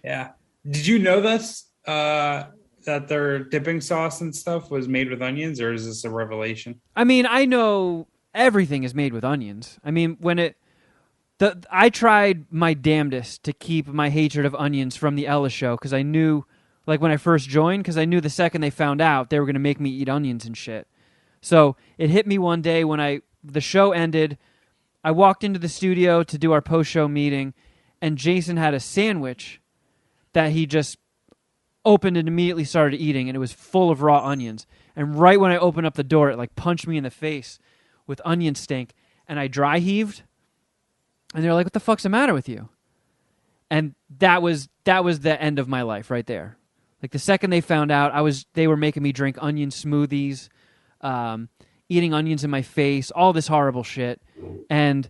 Yeah. Did you know this? That their dipping sauce and stuff was made with onions, or is this a revelation? I mean, I know everything is made with onions. I mean, I tried my damnedest to keep my hatred of onions from the Ella show because I knew, like when I first joined, because I knew the second they found out they were going to make me eat onions and shit. So it hit me one day when the show ended. I walked into the studio to do our post-show meeting, and Jason had a sandwich that he just opened and immediately started eating, and it was full of raw onions. And right when I opened up the door, it like punched me in the face with onion stink, and I dry heaved. And they're like, "What the fuck's the matter with you?" And that was the end of my life right there. Like the second they found out, they were making me drink onion smoothies, eating onions in my face, all this horrible shit. And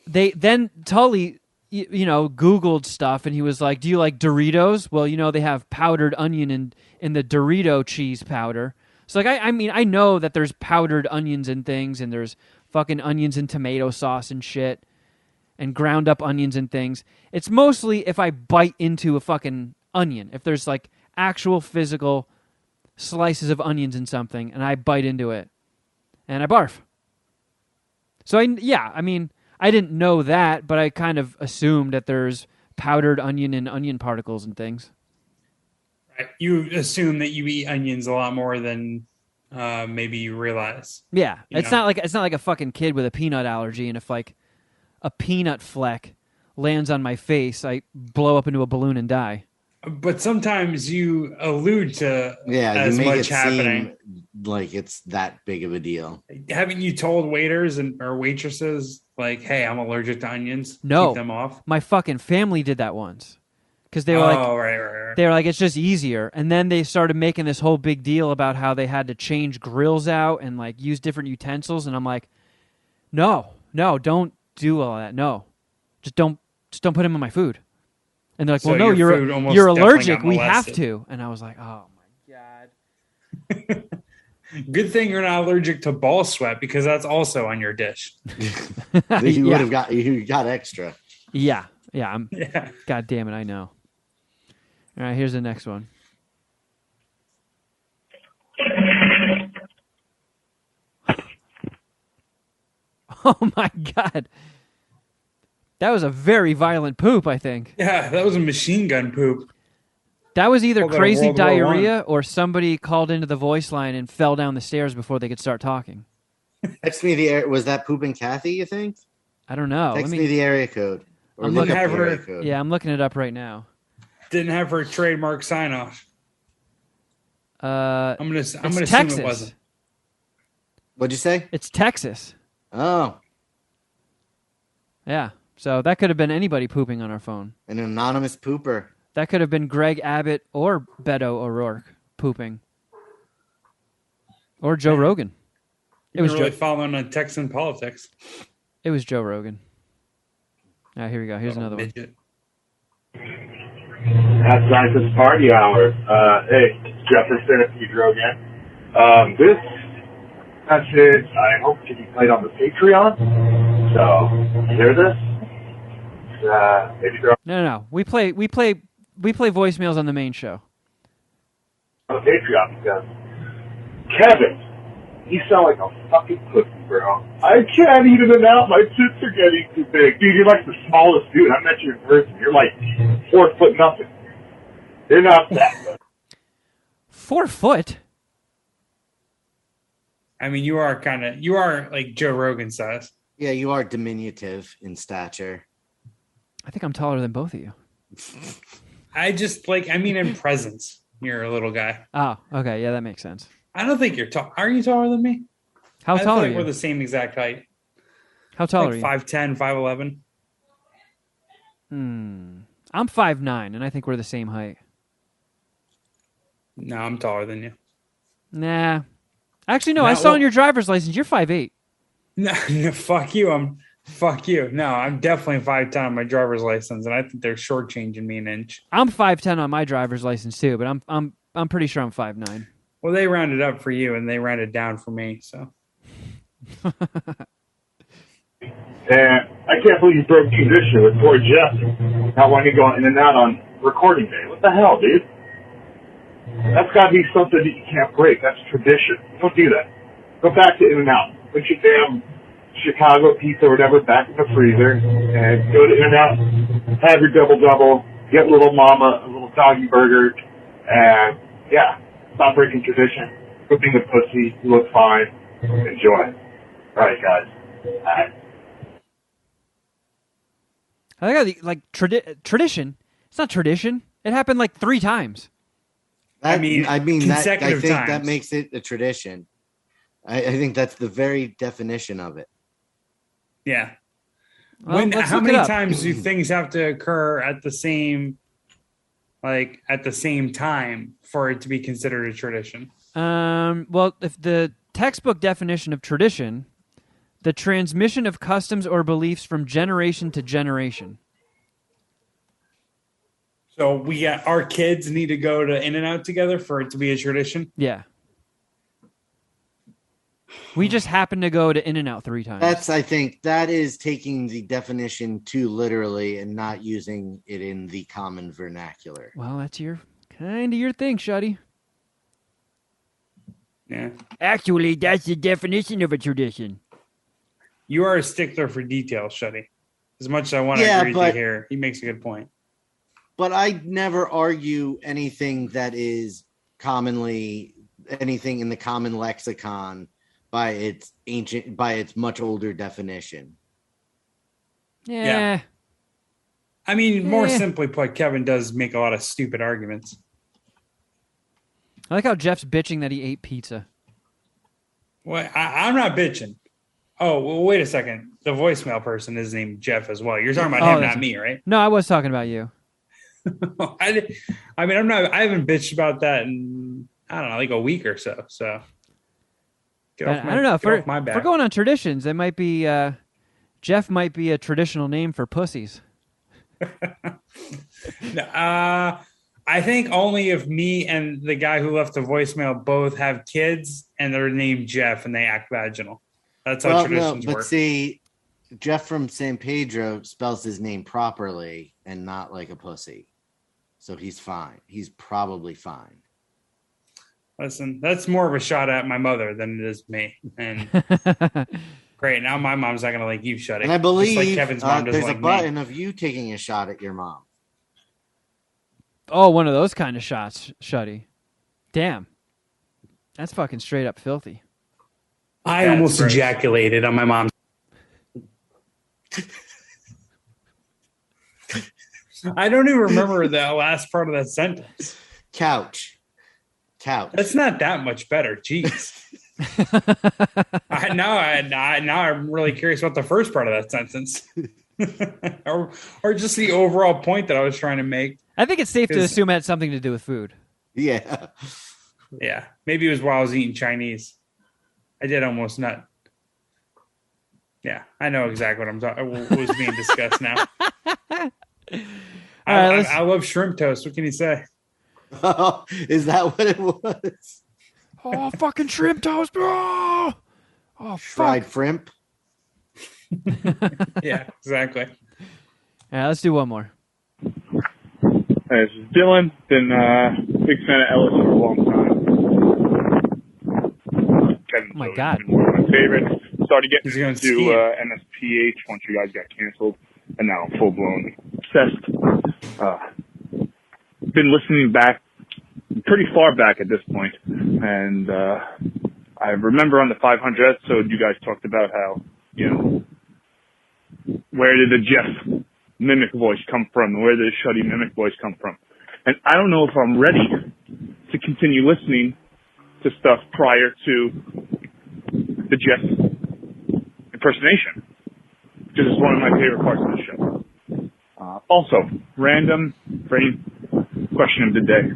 then Tully, Googled stuff, and he was like, "Do you like Doritos?" Well, they have powdered onion in the Dorito cheese powder. So like, I mean, I know that there's powdered onions and things, and there's fucking onions and tomato sauce and shit, and ground up onions and things. It's mostly if I bite into a fucking onion, if there's like actual physical slices of onions in something, and I bite into it, and I barf. So I didn't know that, but I kind of assumed that there's powdered onion and onion particles and things. Right. You assume that you eat onions a lot more than maybe you realize. Yeah, You it's know? not like a fucking kid with a peanut allergy, and if like a peanut fleck lands on my face, I blow up into a balloon and die. But sometimes you allude to Yeah, you make much it happening. seem like it's that big of a deal. Haven't you told waiters or waitresses like, "Hey, I'm allergic to onions"? No. Keep them off. My fucking family did that once because they were right. they were like, it's just easier. And then they started making this whole big deal about how they had to change grills out and like use different utensils. And I'm like, no, don't do all that. No, just don't put them in my food. And they're like, So well, no, your food almost you're definitely allergic. got We have molested. to. And I was like, oh my God. Good thing you're not allergic to ball sweat because that's also on your dish. You Yeah. you got extra. Yeah. Yeah. God damn it, I know. All right, here's the next one. Oh my God. That was a very violent poop, I think. Yeah, that was a machine gun poop. That was either Called that a crazy World War diarrhea or somebody called into the voice line and fell down the stairs before they could start talking. Text me the was that pooping Kathy? You think? I don't know. Text me the area code. Or I'm look looking- up the area Have code. Yeah, I'm looking it up right now. Didn't have her trademark sign off. I'm gonna It's assume Texas. it wasn't. What'd you say? It's Texas. Oh, Yeah. So that could have been anybody pooping on our phone. an anonymous pooper. That could have been Greg Abbott or Beto O'Rourke pooping. Or Joe Rogan. It was You're really Joe. following on Texan politics. It was Joe Rogan. All right, here we go. Here's another one. Midget. At Scientist Party Hour. Hey, Jefferson, if you drove in. This message, I hope to be played on the Patreon. So, you hear this? Maybe throw No. We play voicemails on the main show. on the Patreon because Kevin, you sound like a fucking pussy, bro. I can't eat it out. My tits are getting too big. Dude, you're like the smallest dude. I met you in person. You're like 4 foot nothing. You're not that. 4 foot? I mean, you are like Joe Rogan size. Yeah, you are diminutive in stature. I think I'm taller than both of you. In presence, you're a little guy. Oh, okay. Yeah, that makes sense. I don't think you're tall. Are you taller than me? How I feel tall are like we're you? the same exact height. How tall are Like you? 5'10", 5'11". I'm 5'9", and I think we're the same height. No, I'm taller than you. Nah. Actually, no. I No, saw on well- your driver's license you're 5'8". No, fuck you. Fuck you. No, I'm definitely 5'10" on my driver's license, and I think they're shortchanging me an inch. I'm 5'10" on my driver's license too, but I'm pretty sure I'm 5'9". Well, they rounded up for you, and they rounded down for me. So And I can't believe you broke tradition with poor Jeff. Not wanting to go in and out on recording day. What the hell, dude? That's got to be something that you can't break. That's tradition. Don't do that. Go back to In-N-Out. Put your damn Chicago pizza or whatever back in the freezer and go to In-N-Out. Have your double-double. Get little mama a little doggy burger. And, yeah, stop breaking tradition. Quit being a pussy. You look fine. Enjoy. All right, guys. All right. I think tradition. It's not tradition. It happened like 3 times. I consecutive think times. that makes it a tradition. I think that's the very definition of it. yeah. Well, let's How look many it up. times do things have to occur at the same time for it to be considered a tradition? Well, if the textbook definition of tradition, the transmission of customs or beliefs from generation to generation. So our kids need to go to In-N-Out together for it to be a tradition. Yeah. We just happen to go to In-N-Out 3 times. I think that is taking the definition too literally and not using it in the common vernacular. Well, that's your thing, Shuddy. Yeah. Actually, that's the definition of a tradition. You are a stickler for details, Shuddy. As much as I want to agree with you here, he makes a good point. But I never argue anything that is anything in the common lexicon by its much older definition. Yeah. I mean, more simply put, Kevin does make a lot of stupid arguments. I like how Jeff's bitching that he ate pizza. Well, I'm not bitching. Oh, well, wait a second. The voicemail person is named Jeff as well. You're talking about him, that's not me, right? No, I was talking about you. I haven't bitched about that in, I don't know, like a week or so. So I don't know. If get we're, off my if back. we're going on traditions, it might be Jeff might be a traditional name for pussies. I think only if me and the guy who left the voicemail both have kids and they're named Jeff and they act vaginal. That's how traditions work. But see, Jeff from San Pedro spells his name properly and not like a pussy. So he's fine. He's probably fine. Listen, that's more of a shot at my mother than it is me. And great, now my mom's not going to like you, Shuddy. And I believe Just like Kevin's mom doesn't there's like a button me. of you taking a shot at your mom. Oh, one of those kind of shots, Shuddy. Damn. That's fucking straight up filthy. I That's almost gross. ejaculated on my mom's. I don't even remember the last part of that sentence. Couch. That's not that much better. Jeez. Now I'm really curious about the first part of that sentence, or just the overall point that I was trying to make. I think it's safe to assume it had something to do with food. Yeah. Yeah, maybe it was while I was eating Chinese. I did almost nut. Yeah, I know exactly what was being discussed now. I love shrimp toast. What can you say? Oh, is that what it was? Oh, fucking shrimp toast, bro! Oh, Fried shrimp. Yeah, exactly. Yeah, let's do one more. Hey, this is Dylan. Been a big fan of Ellis for a long time. Kevin's Oh my always God. been one of my favorites. Started He's getting going into skiing. MSPH once you guys got canceled, and now I'm full blown obsessed. Been listening back pretty far back at this point, and I remember on the 500 episode you guys talked about how, where did the Jeff mimic voice come from? Where did the Chode mimic voice come from? And I don't know if I'm ready to continue listening to stuff prior to the Jeff impersonation, because it's one of my favorite parts of the show. Also, random brain question of the day.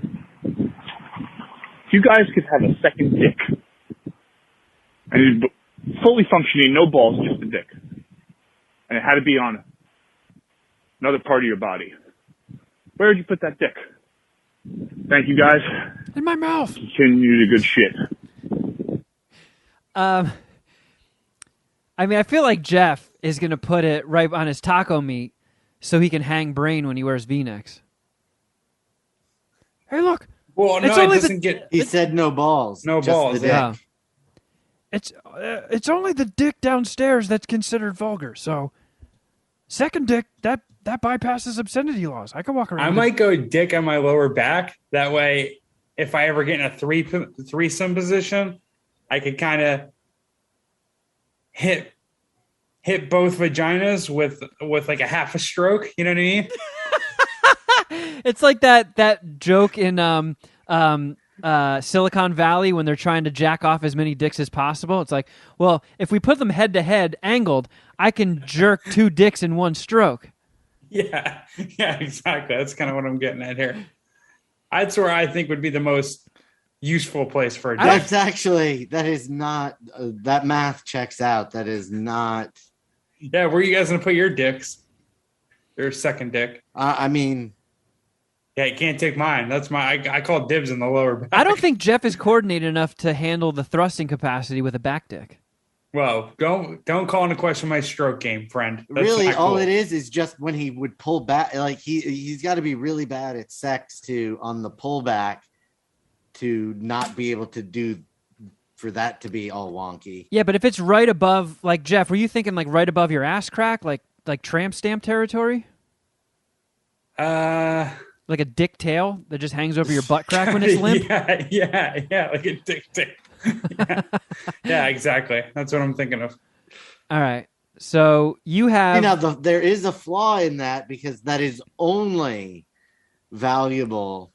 If you guys could have a second dick, and it's fully functioning, no balls, just a dick, and it had to be on another part of your body, where would you put that dick? Thank you, guys. In my mouth. Continue the good shit. I mean, I feel like Jeff is going to put it right on his taco meat so he can hang brain when he wears V-necks. Hey, look. Well, no, It's it only doesn't get. He said no balls. No just balls, the dick. Yeah. It's only the dick downstairs that's considered vulgar. So, second dick, that bypasses obscenity laws. I can walk around. I might go dick on my lower back. That way, if I ever get in a threesome position, I could kind of hit both vaginas with like a half a stroke. You know what I mean? It's like that joke in Silicon Valley when they're trying to jack off as many dicks as possible. It's like, well, if we put them head to head, angled, I can jerk two dicks in one stroke. Yeah, exactly. That's kind of what I'm getting at here. That's where I think would be the most useful place for a dick. That's actually, that is not, that math checks out. That is not. Yeah, where are you guys going to put your dicks? Your second dick. I mean. Yeah, you can't take mine. That's I call dibs in the lower back. I don't think Jeff is coordinated enough to handle the thrusting capacity with a back dick. Well, don't call into question my stroke game, friend. That's Really, not all cool. it is just when he would pull back, like he's got to be really bad at sex on the pullback to not be able to do for that to be all wonky. Yeah, but if it's right above, like Jeff, were you thinking like right above your ass crack, like tramp stamp territory? Like a dick tail that just hangs over your butt crack when it's limp? Yeah, like a dick. Yeah, exactly. That's what I'm thinking of. All right. So you have... there is a flaw in that because that is only valuable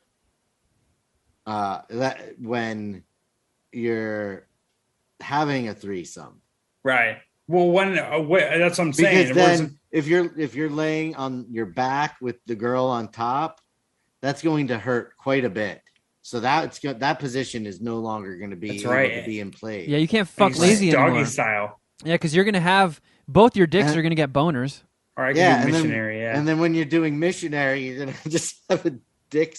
that when you're having a threesome. Right. Well, that's what I'm saying. Because then if you're laying on your back with the girl on top, that's going to hurt quite a bit. So that position is no longer going to be able to be in play. Yeah, you can't fuck lazy anymore. Doggy style. Yeah, because you're going to have both your dicks are going to get boners. Or I can do missionary. And then when you're doing missionary, you're going to just have a dick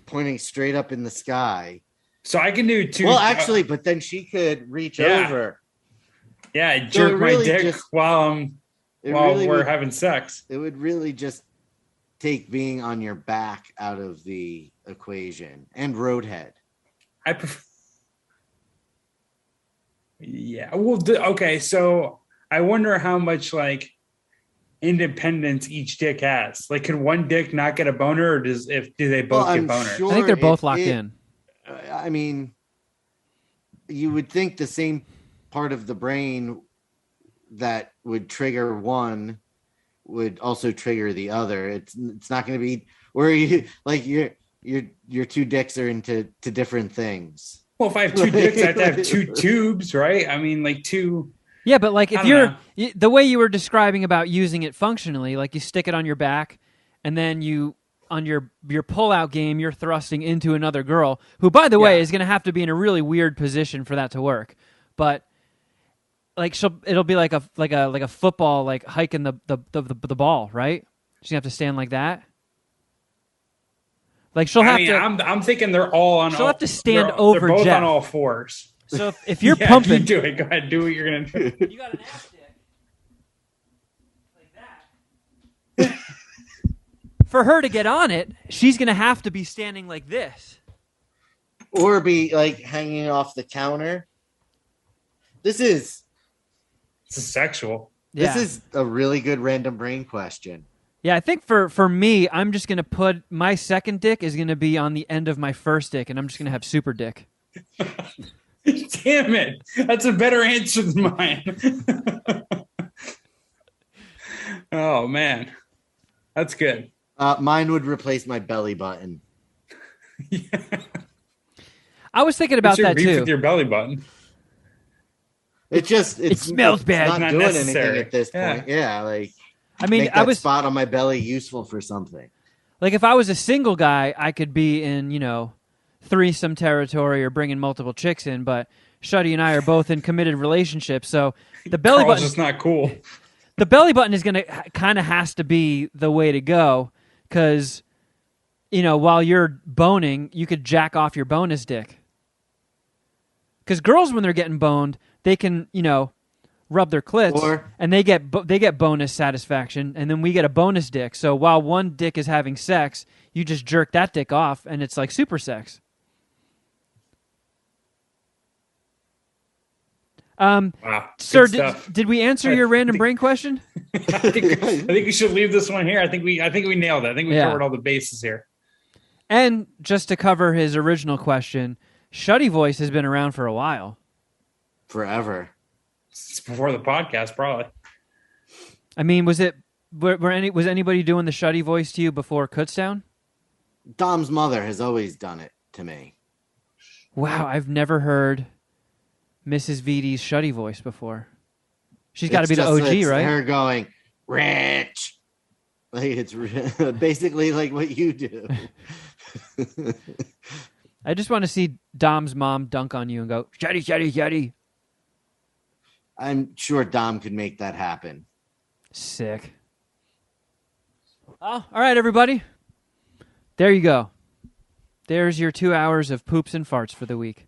pointing straight up in the sky. So I can do two. Well, actually, but then she could reach over. Yeah, I jerk my dick while we're having sex. It would really just take being on your back out of the equation and roadhead. I prefer. Yeah. Well, okay. So I wonder how much like independence each dick has. Like, could one dick not get a boner, or do they both get boners? Sure I think they're both locked in. I mean, you would think the same part of the brain that would trigger one would also trigger the other. It's not going to be where you like your two dicks are into different things. Well, if I have two dicks, I have to have two tubes, right? I mean, like two. Yeah, but like if the way you were describing about using it functionally, like you stick it on your back, and then you on your pull-out game, you're thrusting into another girl who, by the way, is going to have to be in a really weird position for that to work. But like it'll be like a football, like hiking the ball, right? She's gonna have to stand like that. Like she'll have to. I'm thinking they're all on. She'll have to stand over They're both Jeff on all fours. So if you're pumping, you do it. Go ahead, do what you're gonna do. You got an ass dick like that. For her to get on it, she's gonna have to be standing like this, or be like hanging off the counter. This is sexual. This is a really good random brain question. Yeah, I think for me, I'm just gonna put my second dick is gonna be on the end of my first dick, and I'm just gonna have super dick. Damn it! That's a better answer than mine. Oh man, that's good. Mine would replace my belly button. Yeah. I was thinking about that too. With your belly button. It smells bad. It's not doing anything at this point. Yeah, like I mean, make that spot on my belly useful for something. Like if I was a single guy, I could be in threesome territory or bringing multiple chicks in. But Chode and I are both in committed relationships, so the belly button is not cool. The belly button is gonna kind of has to be the way to go. Because, while you're boning, you could jack off your bonus dick. Because girls, when they're getting boned, they can, rub their clits, and they get bonus satisfaction, and then we get a bonus dick. So while one dick is having sex, you just jerk that dick off, and it's like super sex. Wow, sir, did we answer your random brain question? I think we should leave this one here. I think we nailed it. I think we covered all the bases here. And just to cover his original question, Chode voice has been around for a while. Forever. It's before the podcast, probably. I mean, was anybody doing the Chode voice to you before Kutztown? Dom's mother has always done it to me. Wow, I've never heard Mrs. VD's Chode voice before. She's got to be the OG, right? Her going, Rich. Like it's basically like what you do. I just want to see Dom's mom dunk on you and go, Chode, Chode, Chode. I'm sure Dom could make that happen. Sick. Oh, all right, everybody. There you go. There's your 2 hours of poops and farts for the week.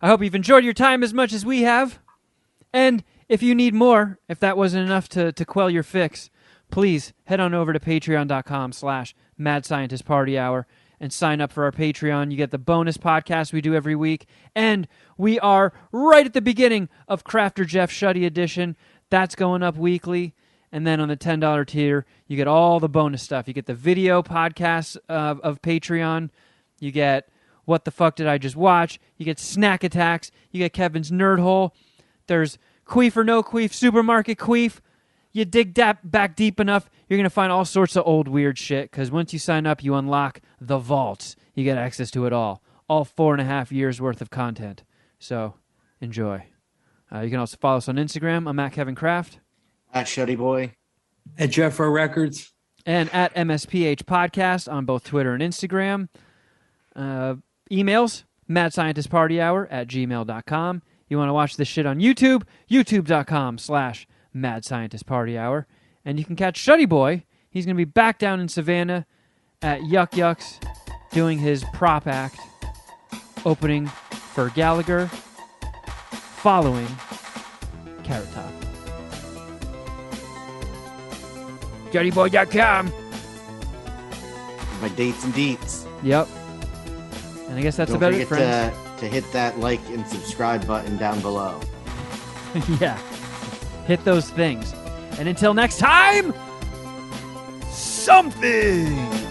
I hope you've enjoyed your time as much as we have. And if you need more, if that wasn't enough to quell your fix, please head on over to patreon.com/MadScientistPartyHour and sign up for our Patreon. You get the bonus podcast we do every week. And we are right at the beginning of Crafter Jeff Chode Edition. That's going up weekly. And then on the $10 tier, you get all the bonus stuff. You get the video podcasts of Patreon. You get What the Fuck Did I Just Watch? You get Snack Attacks. You get Kevin's Nerd Hole. There's Queef or No Queef, Supermarket Queef. You dig back deep enough, you're going to find all sorts of old weird shit, because once you sign up, you unlock the vaults. You get access to it all 4.5 years worth of content. So, enjoy. You can also follow us on Instagram. I'm at Kevin Kraft. At Chode Boy. At Jeffro Records. And at MSPH Podcast on both Twitter and Instagram. Emails, madscientistpartyhour@gmail.com. You want to watch this shit on YouTube? youtube.com/madscientistpartyhour. And you can catch Chode Boy. He's going to be back down in Savannah at Yuck Yucks doing his prop act, opening for Gallagher, following Carrot Top. ChodeBoy.com. My dates and deets. Yep. And I guess that's Don't about it, forget friends. to hit that like and subscribe button down below. Yeah. Hit those things. And until next time, something!